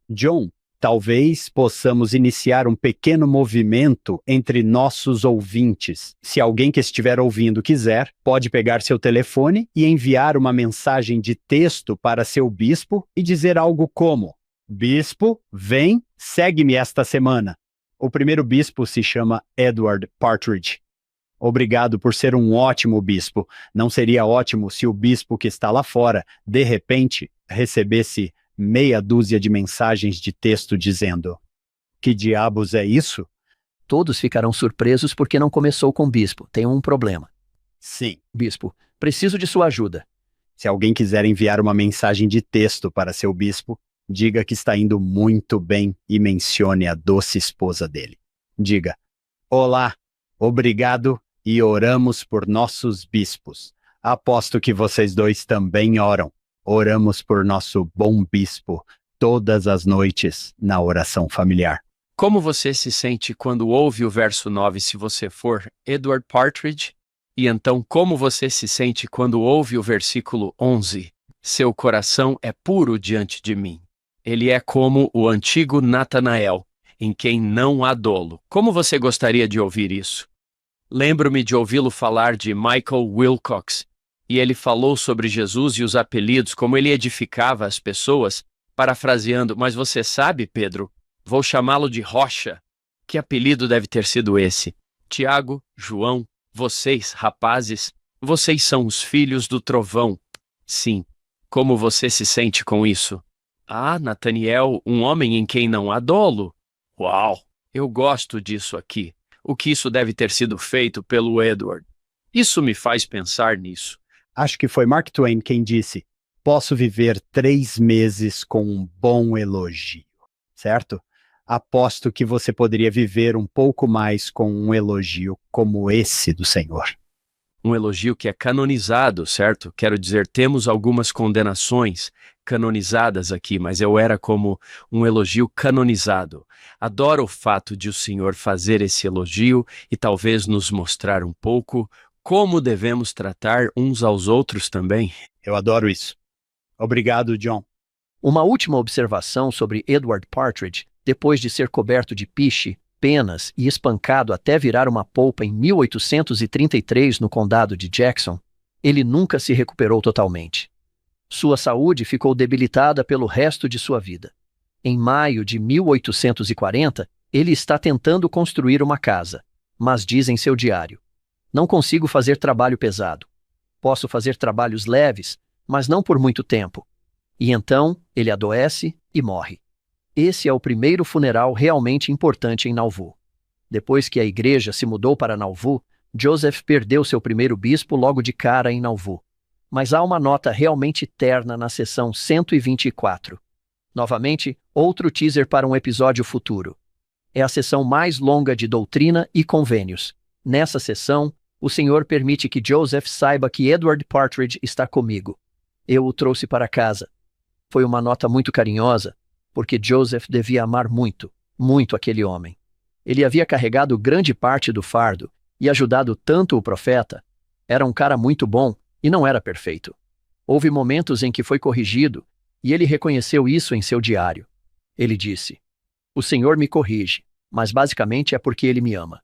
John, talvez possamos iniciar um pequeno movimento entre nossos ouvintes. Se alguém que estiver ouvindo quiser, pode pegar seu telefone e enviar uma mensagem de texto para seu bispo e dizer algo como: Bispo, vem, segue-me esta semana. O primeiro bispo se chama Edward Partridge. Obrigado por ser um ótimo bispo. Não seria ótimo se o bispo que está lá fora, de repente, recebesse meia dúzia de mensagens de texto dizendo: que diabos é isso? Todos ficarão surpresos porque não começou com bispo. Tem um problema. Sim. Bispo, preciso de sua ajuda. Se alguém quiser enviar uma mensagem de texto para seu bispo, diga que está indo muito bem e mencione a doce esposa dele. Diga: olá, obrigado e oramos por nossos bispos. Aposto que vocês dois também oram. Oramos por nosso bom bispo todas as noites na oração familiar. Como você se sente quando ouve o verso 9 se você for Edward Partridge? E então como você se sente quando ouve o versículo 11? Seu coração é puro diante de mim. Ele é como o antigo Natanael, em quem não há dolo. Como você gostaria de ouvir isso? Lembro-me de ouvi-lo falar de Michael Wilcox, E ele falou sobre Jesus e os apelidos, como ele edificava as pessoas, parafraseando: mas você sabe, Pedro, vou chamá-lo de Rocha. Que apelido deve ter sido esse? Tiago, João, vocês, rapazes, vocês são os filhos do trovão. Sim. Como você se sente com isso? Ah, Nataniel, um homem em quem não há dolo. Uau! Eu gosto disso aqui. O que isso deve ter sido feito pelo Edward. Isso me faz pensar nisso. Acho que foi Mark Twain quem disse: posso viver 3 meses com um bom elogio, certo? Aposto que você poderia viver um pouco mais com um elogio como esse do Senhor. Um elogio que é canonizado, certo? Quero dizer, temos algumas condenações canonizadas aqui, mas eu era como um elogio canonizado. Adoro o fato de o Senhor fazer esse elogio e talvez nos mostrar um pouco como devemos tratar uns aos outros também. Eu adoro isso. Obrigado, John. Uma última observação sobre Edward Partridge, depois de ser coberto de piche, penas e espancado até virar uma polpa em 1833 no condado de Jackson, ele nunca se recuperou totalmente. Sua saúde ficou debilitada pelo resto de sua vida. Em maio de 1840, ele está tentando construir uma casa, mas diz em seu diário: não consigo fazer trabalho pesado. Posso fazer trabalhos leves, mas não por muito tempo. E então, ele adoece e morre. Esse é o primeiro funeral realmente importante em Nauvoo. Depois que a igreja se mudou para Nauvoo, Joseph perdeu seu primeiro bispo logo de cara em Nauvoo. Mas há uma nota realmente terna na seção 124. Novamente, outro teaser para um episódio futuro. É a seção mais longa de doutrina e convênios. Nessa seção, o Senhor permite que Joseph saiba que Edward Partridge está comigo. Eu o trouxe para casa. Foi uma nota muito carinhosa, porque Joseph devia amar muito, muito aquele homem. Ele havia carregado grande parte do fardo e ajudado tanto o profeta. Era um cara muito bom e não era perfeito. Houve momentos em que foi corrigido e ele reconheceu isso em seu diário. Ele disse: o Senhor me corrige, mas basicamente é porque ele me ama.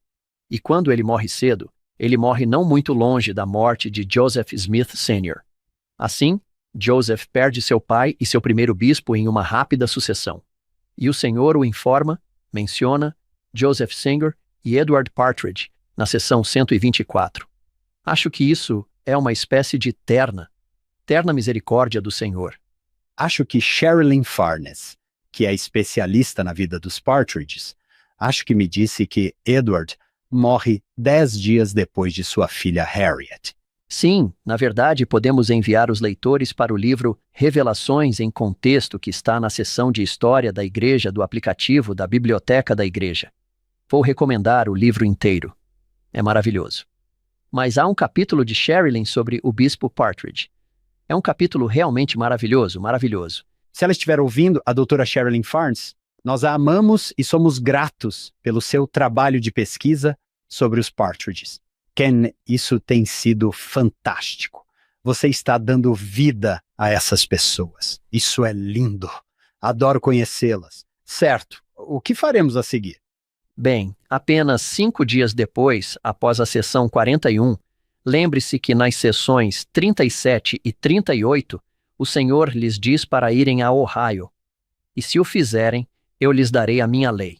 E quando ele morre cedo, ele morre não muito longe da morte de Joseph Smith Sr. Assim, Joseph perde seu pai e seu primeiro bispo em uma rápida sucessão. E o Senhor o informa, menciona Joseph Singer e Edward Partridge na seção 124. Acho que isso é uma espécie de terna misericórdia do Senhor. Acho que Sherilyn Farnes, que é especialista na vida dos Partridges, acho que me disse que Edward morre 10 dias depois de sua filha Harriet. Sim, na verdade, podemos enviar os leitores para o livro Revelações em Contexto, que está na seção de História da Igreja do aplicativo da Biblioteca da Igreja. Vou recomendar o livro inteiro. É maravilhoso. Mas há um capítulo de Sherilyn sobre o Bispo Partridge. É um capítulo realmente maravilhoso, maravilhoso. Se ela estiver ouvindo, a doutora Sherilyn Farnes, nós a amamos e somos gratos pelo seu trabalho de pesquisa sobre os Partridges. Ken, isso tem sido fantástico. Você está dando vida a essas pessoas. Isso é lindo. Adoro conhecê-las. Certo, o que faremos a seguir? Bem, apenas 5 dias depois, após a sessão 41, lembre-se que nas sessões 37 e 38, o Senhor lhes diz para irem a Ohio. E se o fizerem, eu lhes darei a minha lei.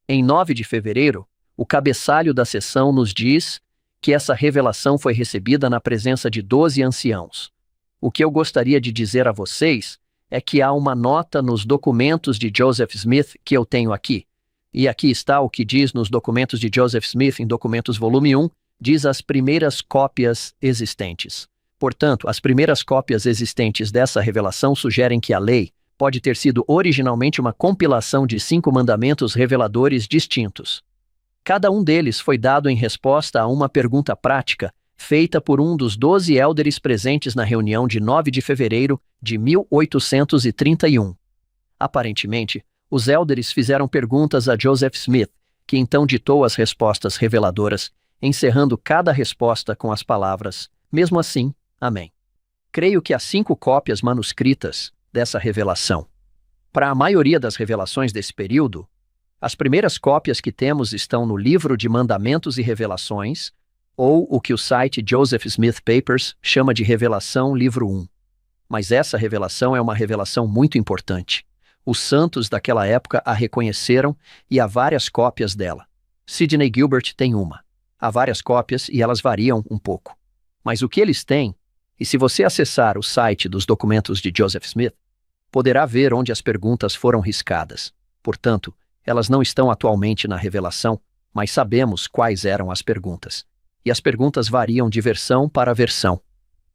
Em 9 de fevereiro, o cabeçalho da sessão nos diz que essa revelação foi recebida na presença de 12 anciãos. O que eu gostaria de dizer a vocês é que há uma nota nos documentos de Joseph Smith que eu tenho aqui. E aqui está o que diz nos documentos de Joseph Smith, em Documentos Volume 1, diz as primeiras cópias existentes. Portanto, as primeiras cópias existentes dessa revelação sugerem que a lei pode ter sido originalmente uma compilação de 5 mandamentos reveladores distintos. Cada um deles foi dado em resposta a uma pergunta prática feita por um dos 12 élderes presentes na reunião de 9 de fevereiro de 1831. Aparentemente, os élderes fizeram perguntas a Joseph Smith, que então ditou as respostas reveladoras, encerrando cada resposta com as palavras: mesmo assim, amém. Creio que há 5 cópias manuscritas dessa revelação. Para a maioria das revelações desse período, as primeiras cópias que temos estão no Livro de Mandamentos e Revelações, ou o que o site Joseph Smith Papers chama de Revelação Livro 1. Mas essa revelação é uma revelação muito importante. Os santos daquela época a reconheceram e há várias cópias dela. Sidney Gilbert tem uma. Há várias cópias e elas variam um pouco. Mas o que eles têm, e se você acessar o site dos documentos de Joseph Smith, poderá ver onde as perguntas foram riscadas. Portanto, elas não estão atualmente na revelação, mas sabemos quais eram as perguntas. E as perguntas variam de versão para versão.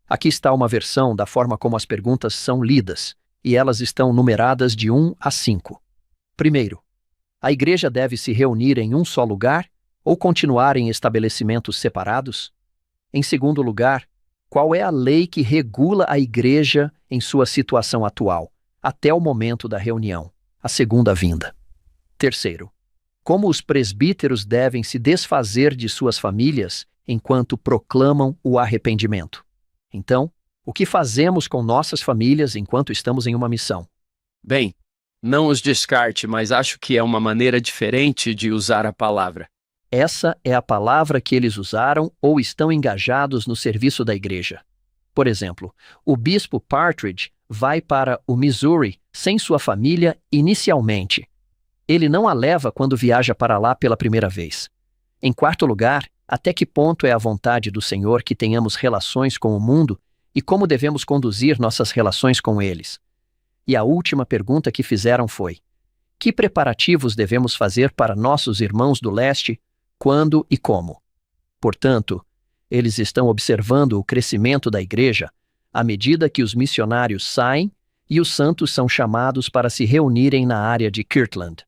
Aqui está uma versão da forma como as perguntas são lidas, e elas estão numeradas de 1 a 5. Primeiro, a igreja deve se reunir em um só lugar ou continuar em estabelecimentos separados? Em segundo lugar, qual é a lei que regula a igreja em sua situação atual, até o momento da reunião, a segunda vinda? Terceiro, como os presbíteros devem se desfazer de suas famílias enquanto proclamam o arrependimento? Então, o que fazemos com nossas famílias enquanto estamos em uma missão? Bem, não os descarte, mas acho que é uma maneira diferente de usar a palavra. Essa é a palavra que eles usaram ou estão engajados no serviço da igreja. Por exemplo, o bispo Partridge vai para o Missouri sem sua família inicialmente. Ele não a leva quando viaja para lá pela primeira vez. Em quarto lugar, até que ponto é a vontade do Senhor que tenhamos relações com o mundo e como devemos conduzir nossas relações com eles? E a última pergunta que fizeram foi: que preparativos devemos fazer para nossos irmãos do leste, quando e como? Portanto, eles estão observando o crescimento da igreja à medida que os missionários saem e os santos são chamados para se reunirem na área de Kirtland.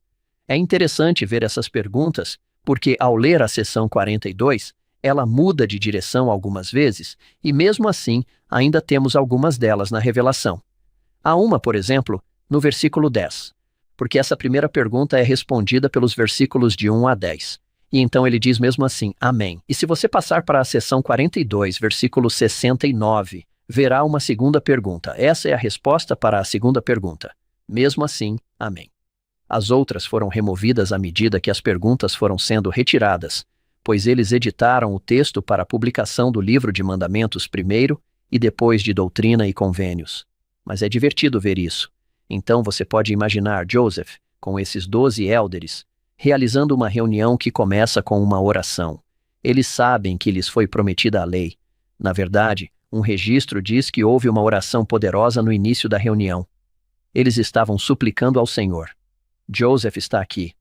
É interessante ver essas perguntas, porque ao ler a seção 42, ela muda de direção algumas vezes, e mesmo assim, ainda temos algumas delas na revelação. Há uma, por exemplo, no versículo 10, porque essa primeira pergunta é respondida pelos versículos de 1 a 10. E então ele diz mesmo assim, amém. E se você passar para a seção 42, versículo 69, verá uma segunda pergunta. Essa é a resposta para a segunda pergunta. Mesmo assim, amém. As outras foram removidas à medida que as perguntas foram sendo retiradas, pois eles editaram o texto para a publicação do livro de mandamentos primeiro e depois de doutrina e convênios. Mas é divertido ver isso. Então você pode imaginar Joseph, com esses 12 élderes, realizando uma reunião que começa com uma oração. Eles sabem que lhes foi prometida a lei. Na verdade, um registro diz que houve uma oração poderosa no início da reunião. Eles estavam suplicando ao Senhor. Joseph está aqui.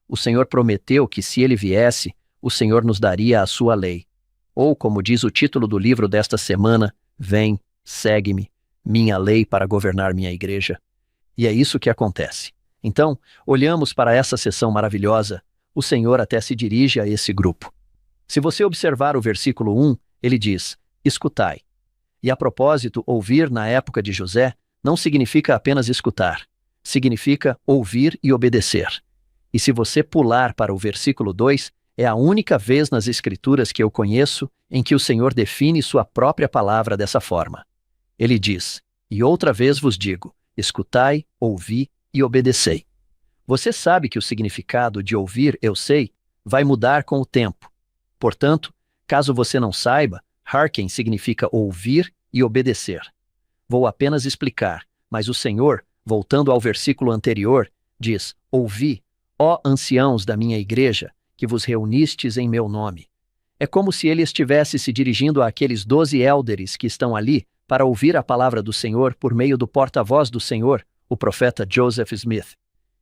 O Senhor prometeu que se ele viesse, o Senhor nos daria a sua lei. Ou, como diz o título do livro desta semana, vem, segue-me, minha lei para governar minha igreja. E é isso que acontece. Então, olhamos para essa sessão maravilhosa, o Senhor até se dirige a esse grupo. Se você observar o versículo 1, ele diz, escutai. E a propósito, ouvir na época de José não significa apenas escutar, significa ouvir e obedecer. E se você pular para o versículo 2, é a única vez nas Escrituras que eu conheço em que o Senhor define sua própria palavra dessa forma. Ele diz, e outra vez vos digo, escutai, ouvi e obedecei. Você sabe que o significado de ouvir, eu sei, vai mudar com o tempo. Portanto, caso você não saiba, hearken significa ouvir e obedecer. Vou apenas explicar, mas o Senhor, voltando ao versículo anterior, diz, ouvi, ó anciãos da minha igreja, que vos reunistes em meu nome. É como se ele estivesse se dirigindo àqueles 12 élderes que estão ali para ouvir a palavra do Senhor por meio do porta-voz do Senhor, o profeta Joseph Smith.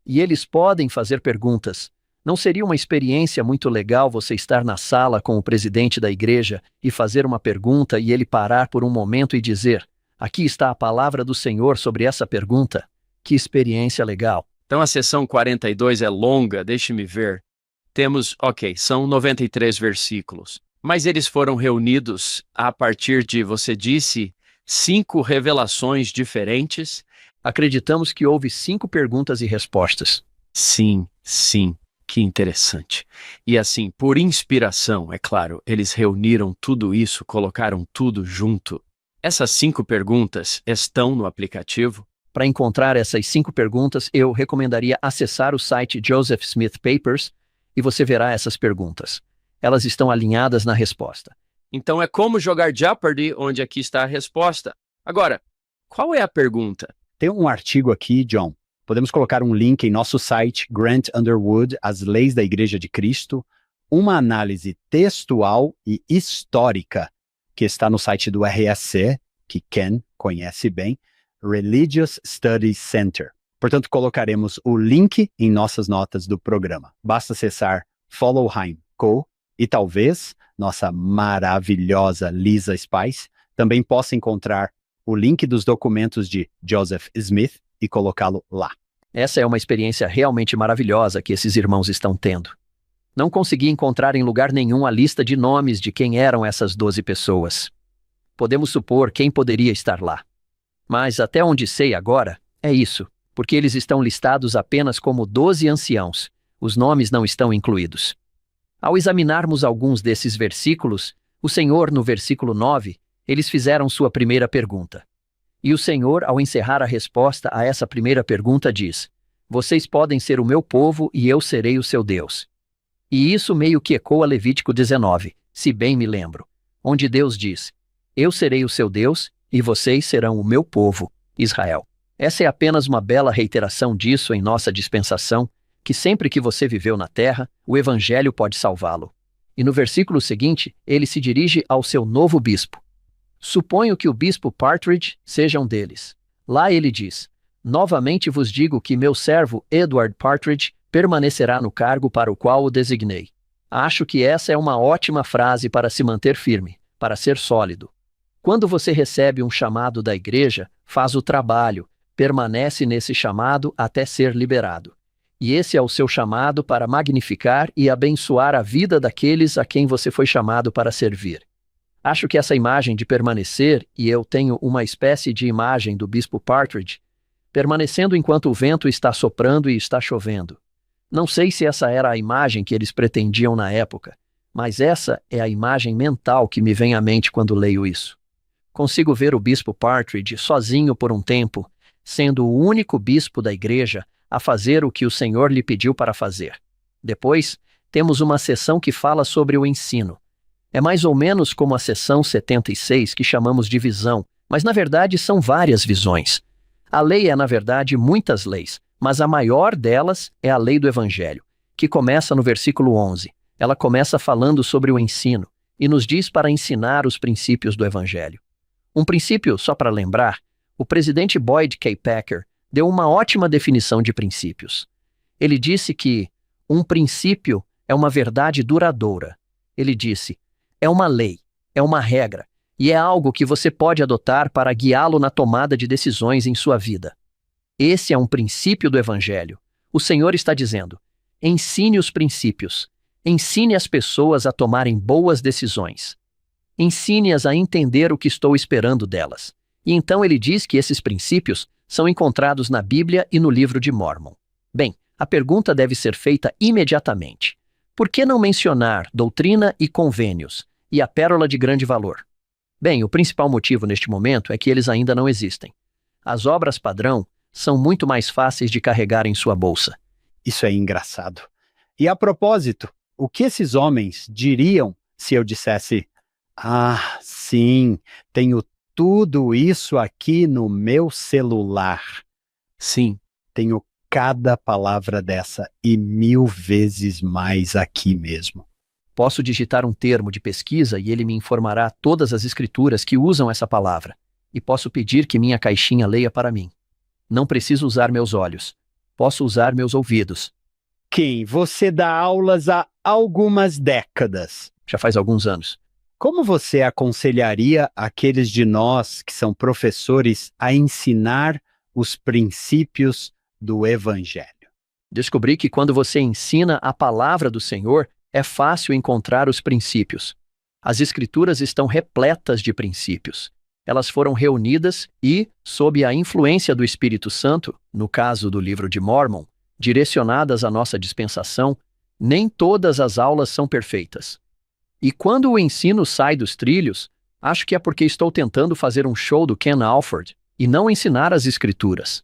E eles podem fazer perguntas. Não seria uma experiência muito legal você estar na sala com o presidente da igreja e fazer uma pergunta e ele parar por um momento e dizer, aqui está a palavra do Senhor sobre essa pergunta? Que experiência legal. Então a sessão 42 é longa, deixe-me ver. Temos, são 93 versículos. Mas eles foram reunidos a partir de, você disse, 5 revelações diferentes? Acreditamos que houve 5 perguntas e respostas. Sim, que interessante. E assim, por inspiração, é claro, eles reuniram tudo isso, colocaram tudo junto. Essas 5 perguntas estão no aplicativo? Para encontrar essas 5 perguntas, eu recomendaria acessar o site Joseph Smith Papers e você verá essas perguntas. Elas estão alinhadas na resposta. Então é como jogar Jeopardy, onde aqui está a resposta. Agora, qual é a pergunta? Tem um artigo aqui, John. Podemos colocar um link em nosso site, Grant Underwood, As Leis da Igreja de Cristo, uma análise textual e histórica, que está no site do RSC, que Ken conhece bem, Religious Studies Center. Portanto, colocaremos o link em nossas notas do programa. Basta acessar followheim.co e talvez nossa maravilhosa Lisa Spice também possa encontrar o link dos documentos de Joseph Smith e colocá-lo lá. Essa é uma experiência realmente maravilhosa que esses irmãos estão tendo. Não consegui encontrar em lugar nenhum a lista de nomes de quem eram essas 12 pessoas. Podemos supor quem poderia estar lá. Mas até onde sei agora, é isso, porque eles estão listados apenas como 12 anciãos. Os nomes não estão incluídos. Ao examinarmos alguns desses versículos, o Senhor, no versículo 9, eles fizeram sua primeira pergunta. E o Senhor, ao encerrar a resposta a essa primeira pergunta, diz: vocês podem ser o meu povo e eu serei o seu Deus. E isso meio que ecoa Levítico 19, se bem me lembro, onde Deus diz: eu serei o seu Deus e vocês serão o meu povo, Israel. Essa é apenas uma bela reiteração disso em nossa dispensação, que sempre que você viveu na terra, o Evangelho pode salvá-lo. E no versículo seguinte, ele se dirige ao seu novo bispo. Suponho que o bispo Partridge seja um deles. Lá ele diz: novamente vos digo que meu servo Edward Partridge permanecerá no cargo para o qual o designei. Acho que essa é uma ótima frase para se manter firme, para ser sólido. Quando você recebe um chamado da igreja, faz o trabalho, permanece nesse chamado até ser liberado. E esse é o seu chamado para magnificar e abençoar a vida daqueles a quem você foi chamado para servir. Acho que essa imagem de permanecer, e eu tenho uma espécie de imagem do bispo Partridge, permanecendo enquanto o vento está soprando e está chovendo. Não sei se essa era a imagem que eles pretendiam na época, mas essa é a imagem mental que me vem à mente quando leio isso. Consigo ver o bispo Partridge sozinho por um tempo, sendo o único bispo da igreja a fazer o que o Senhor lhe pediu para fazer. Depois, temos uma seção que fala sobre o ensino. É mais ou menos como a seção 76 que chamamos de visão, mas na verdade são várias visões. A lei é na verdade muitas leis, mas a maior delas é a lei do Evangelho, que começa no versículo 11. Ela começa falando sobre o ensino e nos diz para ensinar os princípios do Evangelho. Um princípio, só para lembrar, o presidente Boyd K. Packer deu uma ótima definição de princípios. Ele disse que um princípio é uma verdade duradoura. Ele disse: é uma lei, é uma regra, e é algo que você pode adotar para guiá-lo na tomada de decisões em sua vida. Esse é um princípio do Evangelho. O Senhor está dizendo: ensine os princípios, ensine as pessoas a tomarem boas decisões. Ensine-as a entender o que estou esperando delas. E então ele diz que esses princípios são encontrados na Bíblia e no livro de Mórmon. Bem, a pergunta deve ser feita imediatamente. Por que não mencionar doutrina e convênios e a pérola de grande valor? Bem, o principal motivo neste momento é que eles ainda não existem. As obras padrão são muito mais fáceis de carregar em sua bolsa. Isso é engraçado. E a propósito, o que esses homens diriam se eu dissesse: ah, sim, tenho tudo isso aqui no meu celular. Sim. Tenho cada palavra dessa e 1000 vezes mais aqui mesmo. Posso digitar um termo de pesquisa e ele me informará todas as escrituras que usam essa palavra. E posso pedir que minha caixinha leia para mim. Não preciso usar meus olhos. Posso usar meus ouvidos. Kim, você dá aulas há algumas décadas. Já faz alguns anos. Como você aconselharia aqueles de nós que são professores a ensinar os princípios do Evangelho? Descobri que quando você ensina a palavra do Senhor, é fácil encontrar os princípios. As Escrituras estão repletas de princípios. Elas foram reunidas e, sob a influência do Espírito Santo, no caso do livro de Mórmon, direcionadas à nossa dispensação, nem todas as aulas são perfeitas. E quando o ensino sai dos trilhos, acho que é porque estou tentando fazer um show do Ken Alford e não ensinar as Escrituras.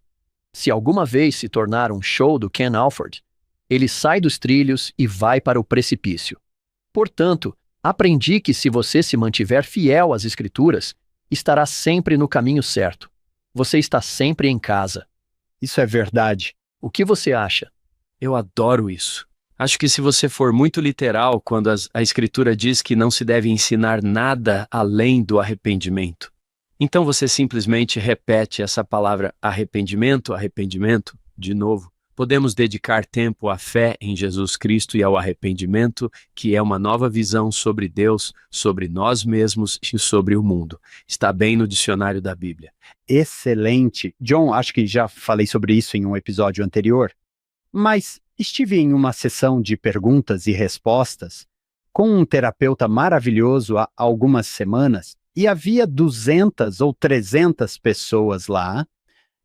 Se alguma vez se tornar um show do Ken Alford, ele sai dos trilhos e vai para o precipício. Portanto, Aprendi que se você se mantiver fiel às Escrituras, estará sempre no caminho certo. Você está sempre em casa. Isso é verdade. O que você acha? Eu adoro isso. Acho que se você for muito literal quando a Escritura diz que não se deve ensinar nada além do arrependimento, então você simplesmente repete essa palavra arrependimento, arrependimento, de novo. Podemos dedicar tempo à fé em Jesus Cristo e ao arrependimento, que é uma nova visão sobre Deus, sobre nós mesmos e sobre o mundo. Está bem no dicionário da Bíblia. Excelente. John, acho que já falei sobre isso em um episódio anterior, mas estive em uma sessão de perguntas e respostas com um terapeuta maravilhoso há algumas semanas e havia 200 ou 300 pessoas lá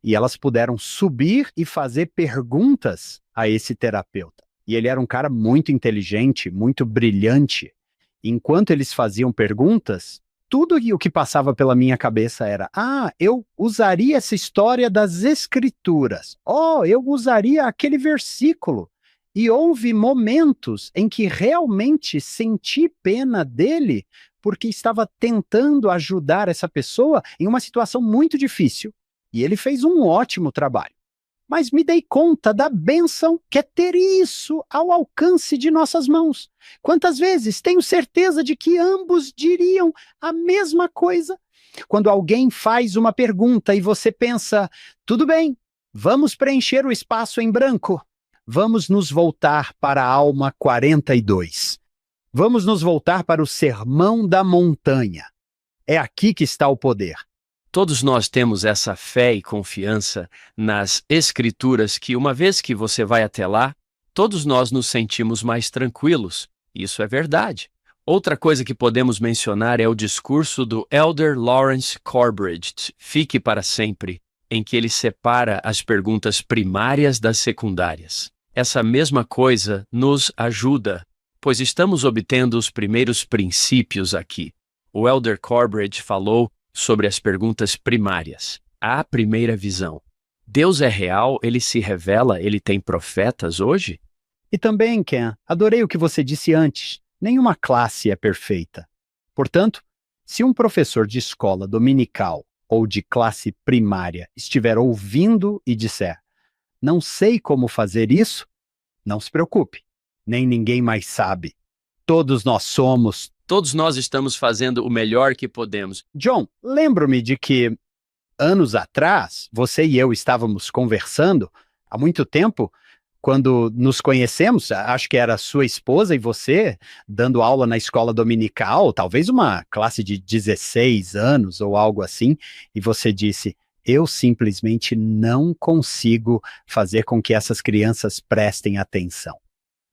e elas puderam subir e fazer perguntas a esse terapeuta. E ele era um cara muito inteligente, muito brilhante. Enquanto eles faziam perguntas, tudo o que passava pela minha cabeça era: eu usaria essa história das Escrituras. Eu usaria aquele versículo. E houve momentos em que realmente senti pena dele, porque estava tentando ajudar essa pessoa em uma situação muito difícil. E ele fez um ótimo trabalho. Mas me dei conta da bênção que é ter isso ao alcance de nossas mãos. Quantas vezes tenho certeza de que ambos diriam a mesma coisa? Quando alguém faz uma pergunta e você pensa: tudo bem, vamos preencher o espaço em branco. Vamos nos voltar para a Alma 42. Vamos nos voltar para o Sermão da Montanha. É aqui que está o poder. Todos nós temos essa fé e confiança nas Escrituras que, uma vez que você vai até lá, todos nós nos sentimos mais tranquilos. Isso é verdade. Outra coisa que podemos mencionar é o discurso do Elder Lawrence Corbridge, Fique para Sempre, em que ele separa as perguntas primárias das secundárias. Essa mesma coisa nos ajuda, pois estamos obtendo os primeiros princípios aqui. O Elder Corbridge falou sobre as perguntas primárias. A primeira visão. Deus é real, ele se revela, ele tem profetas hoje? E também, Ken, adorei o que você disse antes. Nenhuma classe é perfeita. Portanto, se um professor de escola dominical ou de classe primária estiver ouvindo e disser: não sei como fazer isso, não se preocupe. Nem ninguém mais sabe. Todos nós somos. Todos nós estamos fazendo o melhor que podemos. John, lembro-me de que, anos atrás, você e eu estávamos conversando, há muito tempo, quando nos conhecemos, acho que era sua esposa e você, dando aula na escola dominical, talvez uma classe de 16 anos ou algo assim, e você disse: eu simplesmente não consigo fazer com que essas crianças prestem atenção.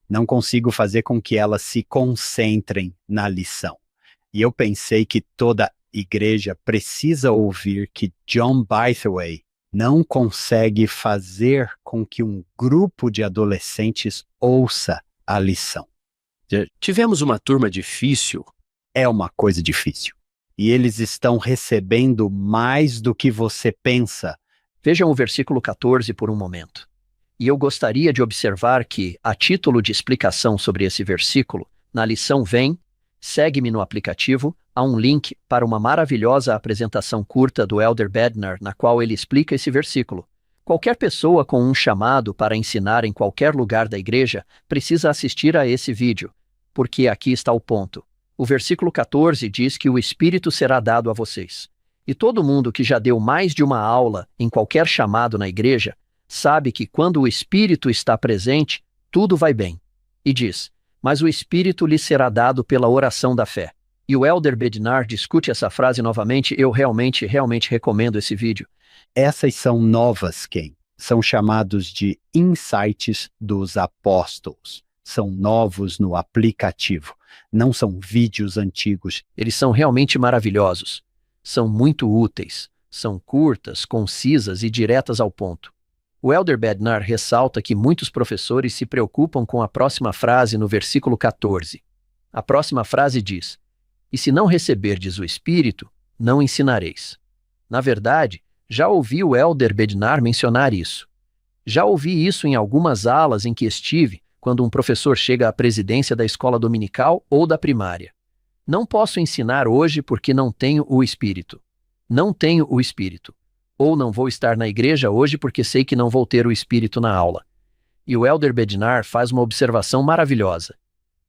Não consigo fazer com que elas se concentrem na lição. E eu pensei que toda igreja precisa ouvir que John Bytheway não consegue fazer com que um grupo de adolescentes ouça a lição. Tivemos uma turma difícil. É uma coisa difícil. E eles estão recebendo mais do que você pensa. Vejam o versículo 14 por um momento. E eu gostaria de observar que, a título de explicação sobre esse versículo, na lição Vem, segue-me no aplicativo, há um link para uma maravilhosa apresentação curta do Elder Bednar, na qual ele explica esse versículo. Qualquer pessoa com um chamado para ensinar em qualquer lugar da igreja precisa assistir a esse vídeo, porque aqui está o ponto. O versículo 14 diz que o Espírito será dado a vocês. E todo mundo que já deu mais de uma aula em qualquer chamado na igreja sabe que quando o Espírito está presente, tudo vai bem. E diz: mas o Espírito lhe será dado pela oração da fé. E o Elder Bednar discute essa frase novamente. Eu realmente recomendo esse vídeo. Essas são novas, Ken. São chamados de insights dos apóstolos. São novos no aplicativo. Não são vídeos antigos. Eles são realmente maravilhosos. São muito úteis. São curtas, concisas e diretas ao ponto. O Elder Bednar ressalta que muitos professores se preocupam com a próxima frase no versículo 14. A próxima frase diz: e se não receberdes o Espírito, não ensinareis. Na verdade, já ouvi o Elder Bednar mencionar isso. Já ouvi isso em algumas aulas em que estive, quando um professor chega à presidência da escola dominical ou da primária. Não posso ensinar hoje porque não tenho o Espírito. Não tenho o Espírito. Ou não vou estar na igreja hoje porque sei que não vou ter o Espírito na aula. E o Elder Bednar faz uma observação maravilhosa.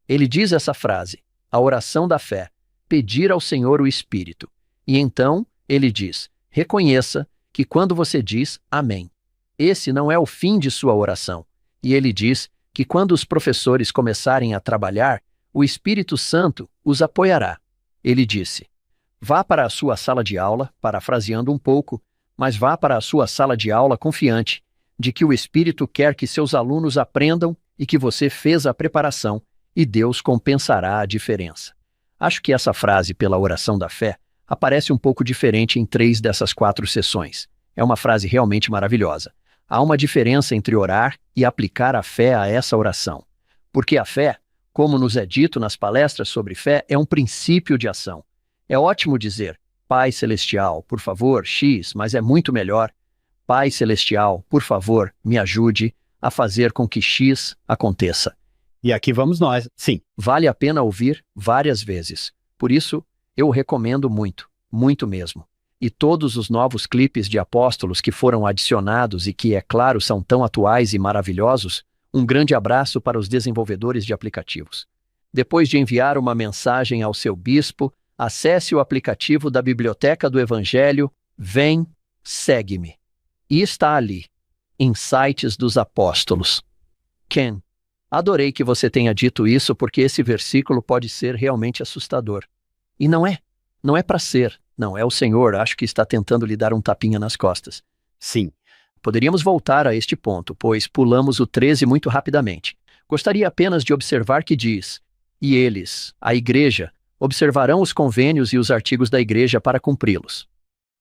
Ele diz essa frase, a oração da fé, pedir ao Senhor o Espírito. E então, ele diz, reconheça que quando você diz amém, esse não é o fim de sua oração. E ele diz que quando os professores começarem a trabalhar, o Espírito Santo os apoiará. Ele disse, vá para a sua sala de aula, parafraseando um pouco, mas vá para a sua sala de aula confiante de que o Espírito quer que seus alunos aprendam e que você fez a preparação e Deus compensará a diferença. Acho que essa frase pela oração da fé aparece um pouco diferente em 3 dessas 4 sessões. É uma frase realmente maravilhosa. Há uma diferença entre orar e aplicar a fé a essa oração. Porque a fé, como nos é dito nas palestras sobre fé, é um princípio de ação. É ótimo dizer, Pai Celestial, por favor, X, mas é muito melhor, Pai Celestial, por favor, me ajude a fazer com que X aconteça. E aqui vamos nós. Sim. Vale a pena ouvir várias vezes. Por isso, eu recomendo muito, muito mesmo. E todos os novos clipes de apóstolos que foram adicionados e que, é claro, são tão atuais e maravilhosos, um grande abraço para os desenvolvedores de aplicativos. Depois de enviar uma mensagem ao seu bispo, acesse o aplicativo da Biblioteca do Evangelho, Vem, Segue-me. E está ali, Insights dos Apóstolos. Ken, adorei que você tenha dito isso porque esse versículo pode ser realmente assustador. E não é para ser. Não, é o Senhor, acho que está tentando lhe dar um tapinha nas costas. Sim. Poderíamos voltar a este ponto, pois pulamos o 13 muito rapidamente. Gostaria apenas de observar que diz, e eles, a igreja, observarão os convênios e os artigos da igreja para cumpri-los.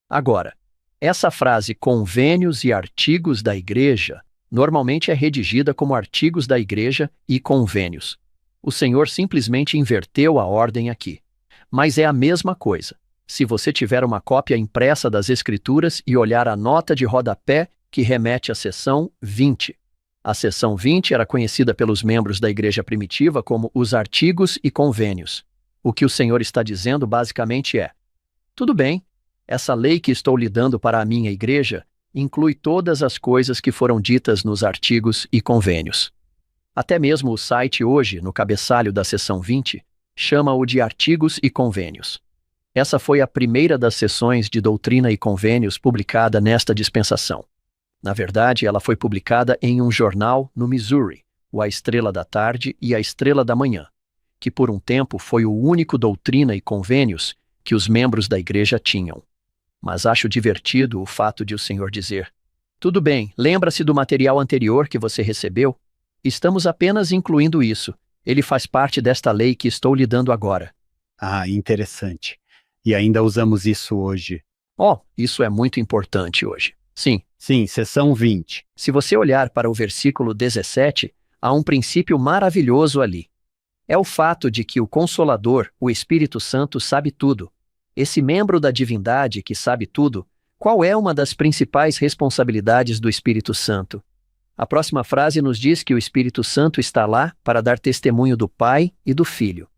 Agora, essa frase convênios e artigos da igreja normalmente é redigida como artigos da igreja e convênios. O Senhor simplesmente inverteu a ordem aqui. Mas é a mesma coisa. Se você tiver uma cópia impressa das Escrituras e olhar a nota de rodapé que remete à seção 20. A seção 20 era conhecida pelos membros da igreja primitiva como os artigos e convênios. O que o Senhor está dizendo basicamente é: tudo bem, essa lei que estou lhe dando para a minha igreja inclui todas as coisas que foram ditas nos artigos e convênios. Até mesmo o site hoje, no cabeçalho da seção 20, chama-o de artigos e convênios. Essa foi a primeira das sessões de doutrina e convênios publicada nesta dispensação. Na verdade, ela foi publicada em um jornal no Missouri, o A Estrela da Tarde e A Estrela da Manhã, que por um tempo foi o único doutrina e convênios que os membros da igreja tinham. Mas acho divertido o fato de o Senhor dizer: tudo bem, lembra-se do material anterior que você recebeu? Estamos apenas incluindo isso. Ele faz parte desta lei que estou lhe dando agora. Ah, interessante. E ainda usamos isso hoje. Isso é muito importante hoje. Sim. Sim, seção 20. Se você olhar para o versículo 17, há um princípio maravilhoso ali. É o fato de que o Consolador, o Espírito Santo, sabe tudo. Esse membro da divindade que sabe tudo, qual é uma das principais responsabilidades do Espírito Santo? A próxima frase nos diz que o Espírito Santo está lá para dar testemunho do Pai e do Filho.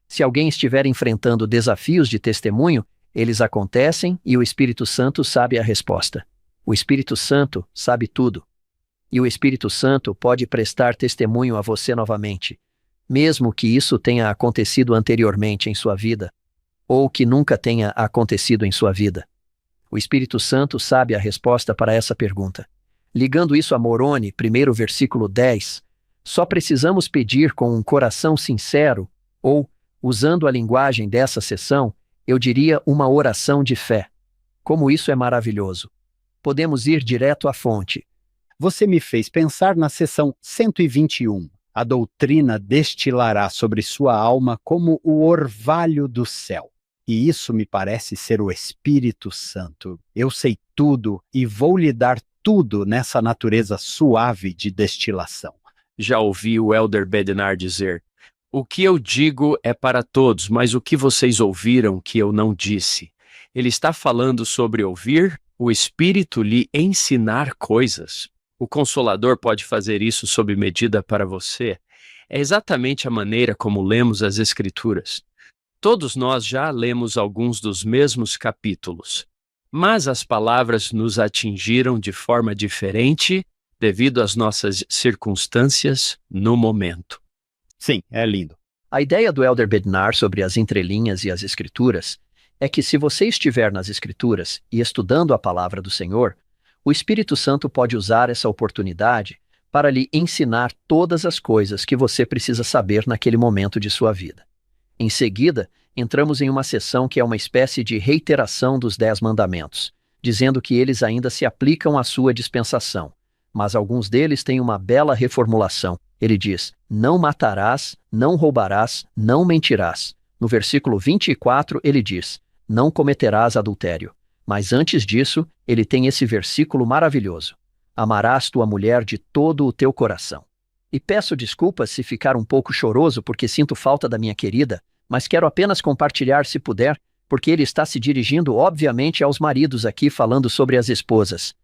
Se alguém estiver enfrentando desafios de testemunho, eles acontecem e o Espírito Santo sabe a resposta. O Espírito Santo sabe tudo. E o Espírito Santo pode prestar testemunho a você novamente, mesmo que isso tenha acontecido anteriormente em sua vida, ou que nunca tenha acontecido em sua vida. O Espírito Santo sabe a resposta para essa pergunta. Ligando isso a Moroni, primeiro versículo 10, só precisamos pedir com um coração sincero, ou, usando a linguagem dessa sessão, eu diria uma oração de fé. Como isso é maravilhoso. Podemos ir direto à fonte. Você me fez pensar na seção 121. A doutrina destilará sobre sua alma como o orvalho do céu. E isso me parece ser o Espírito Santo. Eu sei tudo e vou lhe dar tudo nessa natureza suave de destilação. Já ouvi o Elder Bednar dizer: o que eu digo é para todos, mas o que vocês ouviram que eu não disse? Ele está falando sobre ouvir o Espírito lhe ensinar coisas. O Consolador pode fazer isso sob medida para você. É exatamente a maneira como lemos as Escrituras. Todos nós já lemos alguns dos mesmos capítulos, mas as palavras nos atingiram de forma diferente devido às nossas circunstâncias no momento. Sim, é lindo. A ideia do Elder Bednar sobre as entrelinhas e as Escrituras é que se você estiver nas Escrituras e estudando a palavra do Senhor, o Espírito Santo pode usar essa oportunidade para lhe ensinar todas as coisas que você precisa saber naquele momento de sua vida. Em seguida, entramos em uma seção que é uma espécie de reiteração dos 10 mandamentos, dizendo que eles ainda se aplicam à sua dispensação, mas alguns deles têm uma bela reformulação. Ele diz: não matarás, não roubarás, não mentirás. No versículo 24 ele diz: não cometerás adultério. Mas antes disso, ele tem esse versículo maravilhoso: amarás tua mulher de todo o teu coração. E peço desculpas se ficar um pouco choroso porque sinto falta da minha querida, mas quero apenas compartilhar se puder, porque ele está se dirigindo obviamente aos maridos aqui falando sobre as esposas.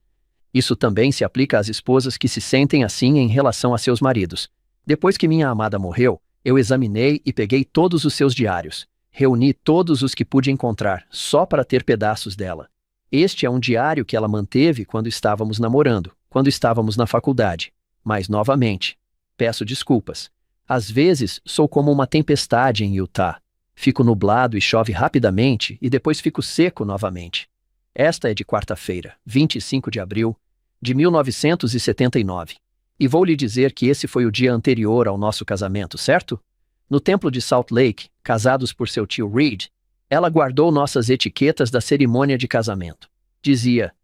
Isso também se aplica às esposas que se sentem assim em relação a seus maridos. Depois que minha amada morreu, eu examinei e peguei todos os seus diários. Reuni todos os que pude encontrar, só para ter pedaços dela. Este é um diário que ela manteve quando estávamos namorando, quando estávamos na faculdade. Mas, novamente, peço desculpas. Às vezes, sou como uma tempestade em Utah. Fico nublado e chove rapidamente e depois fico seco novamente. Esta é de quarta-feira, 25 de abril, de 1979. E vou lhe dizer que esse foi o dia anterior ao nosso casamento, certo? No templo de Salt Lake, casados por seu tio Reed, ela guardou nossas etiquetas da cerimônia de casamento. Dizia: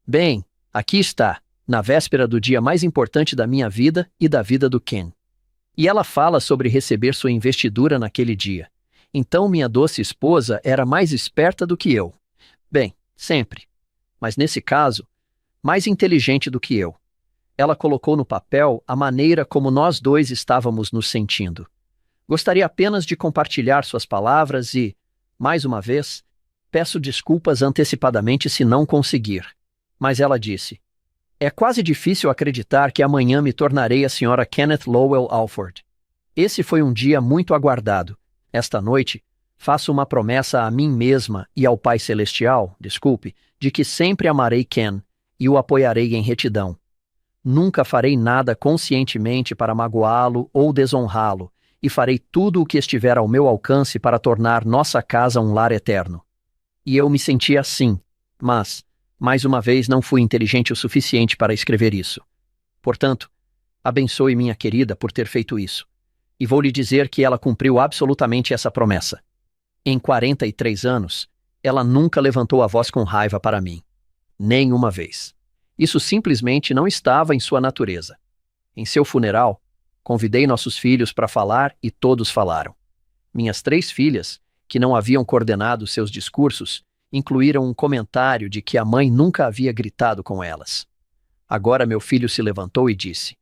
bem, aqui está, na véspera do dia mais importante da minha vida e da vida do Ken. E ela fala sobre receber sua investidura naquele dia. Então minha doce esposa era mais esperta do que eu. Bem, sempre. Mas nesse caso, mais inteligente do que eu. Ela colocou no papel a maneira como nós dois estávamos nos sentindo. Gostaria apenas de compartilhar suas palavras e, mais uma vez, peço desculpas antecipadamente se não conseguir. Mas ela disse: é quase difícil acreditar que amanhã me tornarei a Sra. Kenneth Lowell Alford. Esse foi um dia muito aguardado. Esta noite, faço uma promessa a mim mesma e ao Pai Celestial, de que sempre amarei Ken e o apoiarei em retidão. Nunca farei nada conscientemente para magoá-lo ou desonrá-lo, e farei tudo o que estiver ao meu alcance para tornar nossa casa um lar eterno. E eu me senti assim, mas, mais uma vez, não fui inteligente o suficiente para escrever isso. Portanto, abençoe minha querida por ter feito isso. E vou lhe dizer que ela cumpriu absolutamente essa promessa. Em 43 anos, ela nunca levantou a voz com raiva para mim. Nem uma vez. Isso simplesmente não estava em sua natureza. Em seu funeral, convidei nossos filhos para falar e todos falaram. Minhas 3 filhas, que não haviam coordenado seus discursos, incluíram um comentário de que a mãe nunca havia gritado com elas. Agora meu filho se levantou e disse: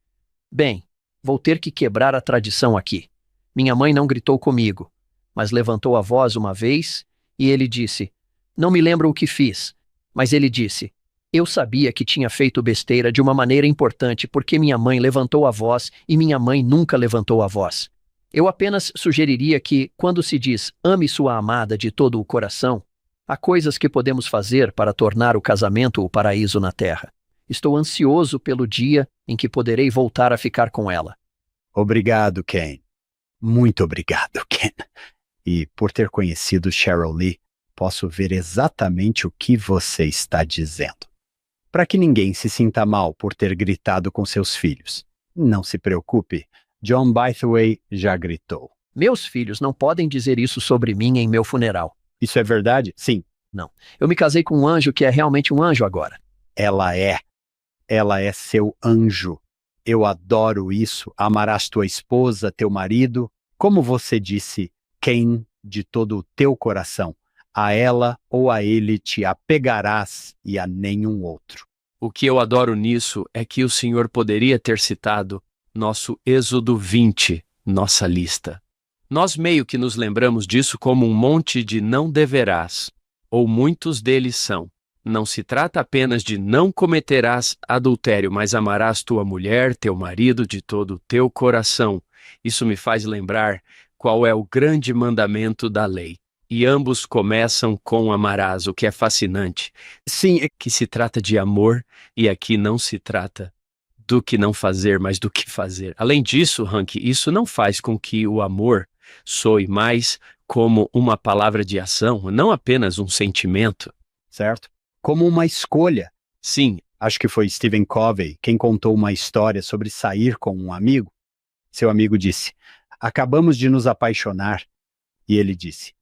bem, vou ter que quebrar a tradição aqui. Minha mãe não gritou comigo, mas levantou a voz uma vez e ele disse: não me lembro o que fiz, mas ele disse: eu sabia que tinha feito besteira de uma maneira importante porque minha mãe levantou a voz e minha mãe nunca levantou a voz. Eu apenas sugeriria que, quando se diz ame sua amada de todo o coração, há coisas que podemos fazer para tornar o casamento o paraíso na terra. Estou ansioso pelo dia em que poderei voltar a ficar com ela. Obrigado, Ken. Muito obrigado, Ken. E por ter conhecido Cheryl Lee, posso ver exatamente o que você está dizendo. Para que ninguém se sinta mal por ter gritado com seus filhos. Não se preocupe, John Bytheway já gritou. Meus filhos não podem dizer isso sobre mim em meu funeral. Isso é verdade? Sim. Não. Eu me casei com um anjo que é realmente um anjo agora. Ela é. Ela é seu anjo. Eu adoro isso. Amarás tua esposa, teu marido. Como você disse, Ken, de todo o teu coração. A ela ou a ele te apegarás e a nenhum outro. O que eu adoro nisso é que o Senhor poderia ter citado nosso Êxodo 20, nossa lista. Nós meio que nos lembramos disso como um monte de não deverás, ou muitos deles são. Não se trata apenas de não cometerás adultério, mas amarás tua mulher, teu marido de todo o teu coração. Isso me faz lembrar qual é o grande mandamento da lei. E ambos começam com amarás, o que é fascinante. Sim, Que se trata de amor, e aqui não se trata do que não fazer, mas do que fazer. Além disso, Hank, isso não faz com que o amor soe mais como uma palavra de ação, não apenas um sentimento. certo? Como uma escolha. Sim, Acho que foi Stephen Covey quem contou uma história sobre sair com um amigo. Seu amigo disse: "Acabamos de nos apaixonar." E ele disse: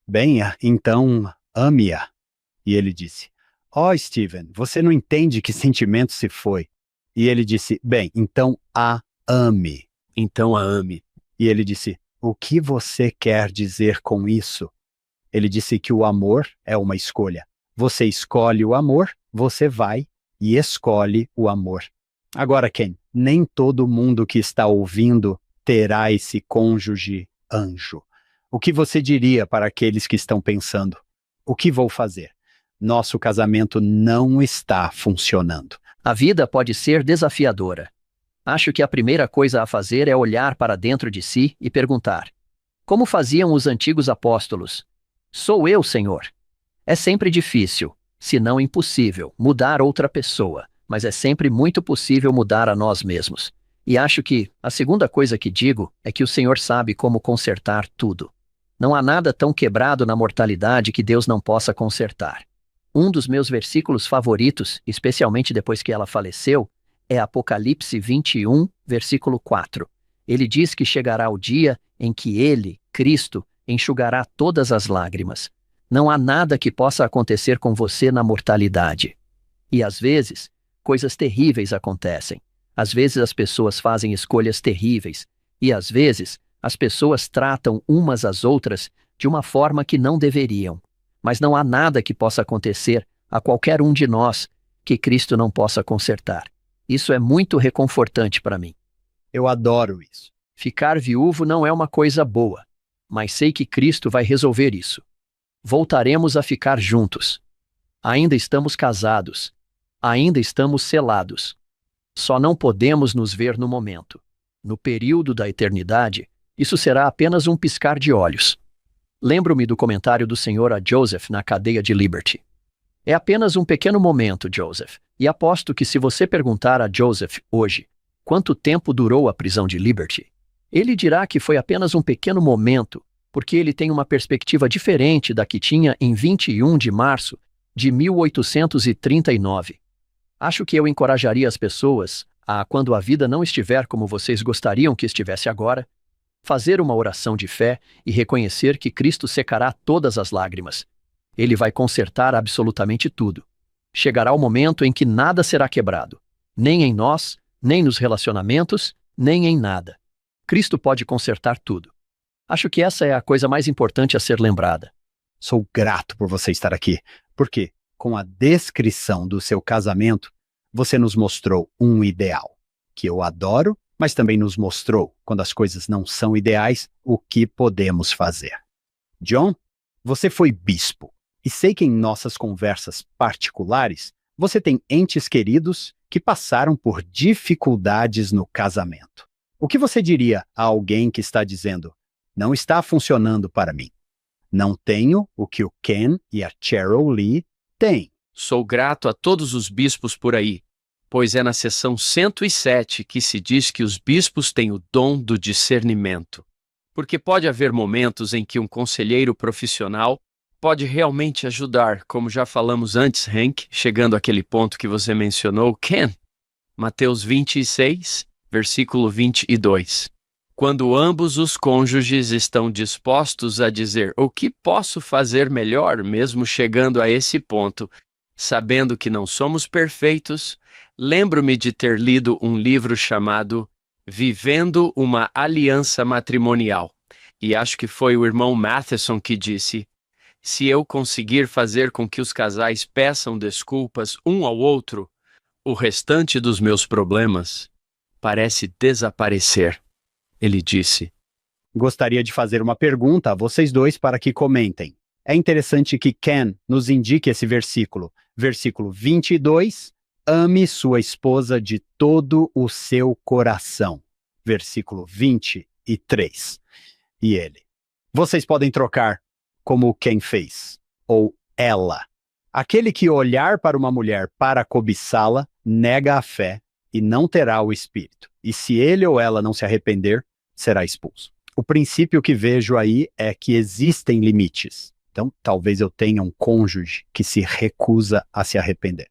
"Bem, então ame-a." E ele disse: "Oh, Stephen, você não entende que sentimento se foi." E ele disse: "Bem, então a ame." então a ame. E ele disse: "O que você quer dizer com isso?" Ele disse que o amor é uma escolha. Você escolhe o amor, você vai e escolhe o amor. Agora, Ken, nem todo mundo que está ouvindo terá esse cônjuge anjo. O que você diria para aqueles que estão pensando: o que vou fazer? Nosso casamento não está funcionando. A vida pode ser desafiadora. Acho que a primeira coisa a fazer é olhar para dentro de si e perguntar: como faziam os antigos apóstolos? Sou eu, Senhor. É sempre difícil, se não impossível, mudar outra pessoa, mas é sempre muito possível mudar a nós mesmos. E acho que a segunda coisa que digo é que o Senhor sabe como consertar tudo. Não há nada tão quebrado na mortalidade que Deus não possa consertar. Um dos meus versículos favoritos, especialmente depois que ela faleceu, é Apocalipse 21, versículo 4. Ele diz que chegará o dia em que ele, Cristo, enxugará todas as lágrimas. Não há nada que possa acontecer com você na mortalidade. E às vezes, coisas terríveis acontecem. Às vezes as pessoas fazem escolhas terríveis. E às vezes, as pessoas tratam umas às outras de uma forma que não deveriam. Mas não há nada que possa acontecer a qualquer um de nós que Cristo não possa consertar. Isso é muito reconfortante para mim. Eu adoro isso. Ficar viúvo não é uma coisa boa, mas sei que Cristo vai resolver isso. Voltaremos a ficar juntos. Ainda estamos casados. Ainda estamos selados. Só não podemos nos ver no momento. No período da eternidade, isso será apenas um piscar de olhos. Lembro-me do comentário do Senhor a Joseph na cadeia de Liberty. É apenas um pequeno momento, Joseph, e aposto que se você perguntar a Joseph hoje quanto tempo durou a prisão de Liberty, ele dirá que foi apenas um pequeno momento, porque ele tem uma perspectiva diferente da que tinha em 21 de março de 1839. Acho que eu encorajaria as pessoas a, quando a vida não estiver como vocês gostariam que estivesse agora, fazer uma oração de fé e reconhecer que Cristo secará todas as lágrimas. Ele vai consertar absolutamente tudo. Chegará o momento em que nada será quebrado, nem em nós, nem nos relacionamentos, nem em nada. Cristo pode consertar tudo. Acho que essa é a coisa mais importante a ser lembrada. Sou grato por você estar aqui, porque, com a descrição do seu casamento, você nos mostrou um ideal, que eu adoro, mas também nos mostrou, quando as coisas não são ideais, o que podemos fazer. John, você foi bispo, e sei que em nossas conversas particulares, você tem entes queridos que passaram por dificuldades no casamento. O que você diria a alguém que está dizendo: não está funcionando para mim? Não tenho o que o Ken e a Cheryl Lee têm. Sou grato a todos os bispos por aí, pois é na seção 107 que se diz que os bispos têm o dom do discernimento. Porque pode haver momentos em que um conselheiro profissional pode realmente ajudar, como já falamos antes, Hank, chegando àquele ponto que você mencionou, Ken. Mateus 26, versículo 22. Quando ambos os cônjuges estão dispostos a dizer o que posso fazer melhor, mesmo chegando a esse ponto, sabendo que não somos perfeitos, lembro-me de ter lido um livro chamado Vivendo uma Aliança Matrimonial. E acho que foi o irmão Matheson que disse: se eu conseguir fazer com que os casais peçam desculpas um ao outro, o restante dos meus problemas parece desaparecer. Ele disse. Gostaria de fazer uma pergunta a vocês dois para que comentem. É interessante que Ken nos indique esse versículo. Versículo 22, ame sua esposa de todo o seu coração. Versículo 23. E ele: vocês podem trocar como quem fez, ou ela. Aquele que olhar para uma mulher para cobiçá-la, nega a fé e não terá o espírito. E se ele ou ela não se arrepender, será expulso. O princípio que vejo aí é que existem limites. Então, talvez eu tenha um cônjuge que se recusa a se arrepender.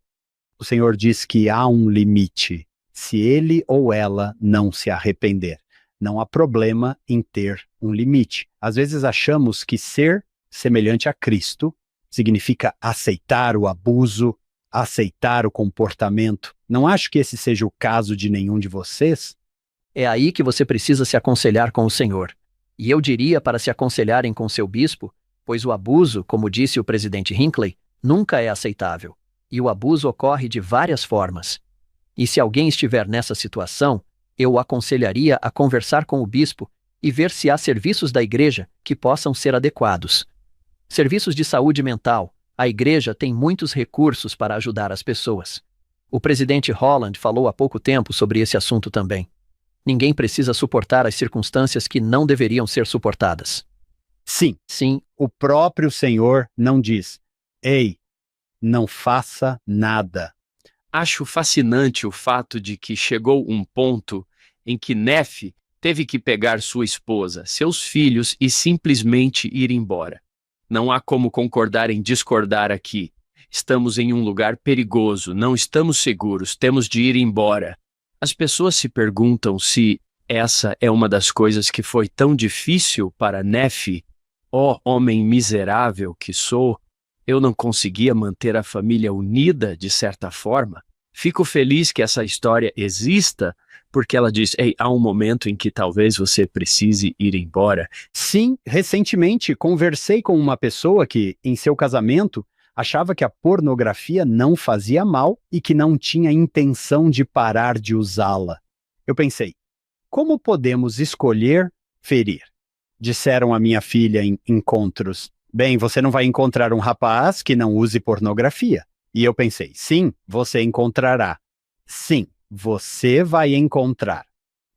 O Senhor diz que há um limite se ele ou ela não se arrepender. Não há problema em ter um limite. Às vezes achamos que ser semelhante a Cristo significa aceitar o abuso, aceitar o comportamento. Não acho que esse seja o caso de nenhum de vocês. É aí que você precisa se aconselhar com o Senhor. E eu diria para se aconselharem com seu bispo, pois o abuso, como disse o presidente Hinckley, nunca é aceitável. E o abuso ocorre de várias formas. E se alguém estiver nessa situação, eu o aconselharia a conversar com o bispo e ver se há serviços da igreja que possam ser adequados. Serviços de saúde mental. A igreja tem muitos recursos para ajudar as pessoas. O presidente Holland falou há pouco tempo sobre esse assunto também. Ninguém precisa suportar as circunstâncias que não deveriam ser suportadas. Sim, o próprio Senhor não diz: ei, não faça nada. Acho fascinante o fato de que chegou um ponto em que Nefe teve que pegar sua esposa, seus filhos e simplesmente ir embora. Não há como concordar em discordar aqui. Estamos em um lugar perigoso, não estamos seguros, temos de ir embora. As pessoas se perguntam se essa é uma das coisas que foi tão difícil para Nefe. Ó homem miserável que sou, eu não conseguia manter a família unida de certa forma. Fico feliz que essa história exista, porque ela diz, ei, há um momento em que talvez você precise ir embora. Sim, recentemente conversei com uma pessoa que, em seu casamento, achava que a pornografia não fazia mal e que não tinha intenção de parar de usá-la. Eu pensei, como podemos escolher ferir? Disseram a minha filha em encontros, bem, você não vai encontrar um rapaz que não use pornografia. E eu pensei, sim, você encontrará. Sim, você vai encontrar.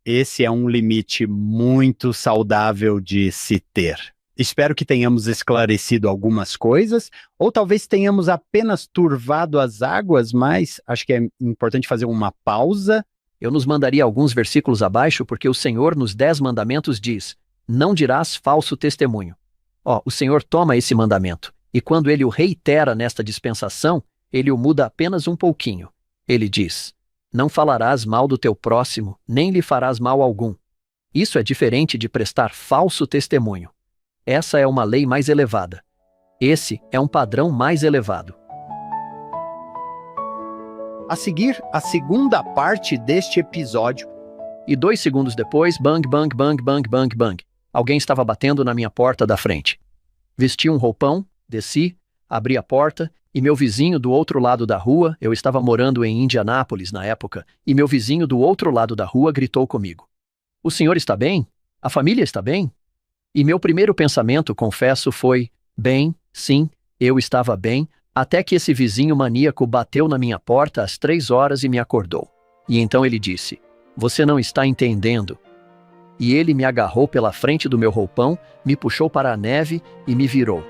Esse é um limite muito saudável de se ter. Espero que tenhamos esclarecido algumas coisas, ou talvez tenhamos apenas turvado as águas, mas acho que é importante fazer uma pausa. Eu nos mandaria alguns versículos abaixo, porque o Senhor nos 10 mandamentos diz, não dirás falso testemunho. O Senhor toma esse mandamento, e quando ele o reitera nesta dispensação, ele o muda apenas um pouquinho. Ele diz, não falarás mal do teu próximo, nem lhe farás mal algum. Isso é diferente de prestar falso testemunho. Essa é uma lei mais elevada. Esse é um padrão mais elevado. A seguir, a segunda parte deste episódio. E 2 segundos depois, bang, bang, bang, bang, bang, bang. Alguém estava batendo na minha porta da frente. Vesti um roupão, desci, abri a porta, e meu vizinho do outro lado da rua, eu estava morando em Indianápolis na época, e meu vizinho do outro lado da rua gritou comigo. O senhor está bem? A família está bem? E meu primeiro pensamento, confesso, foi, bem, sim, eu estava bem, até que esse vizinho maníaco bateu na minha porta às 3 horas e me acordou. E então ele disse, você não está entendendo. E ele me agarrou pela frente do meu roupão, me puxou para a neve e me virou.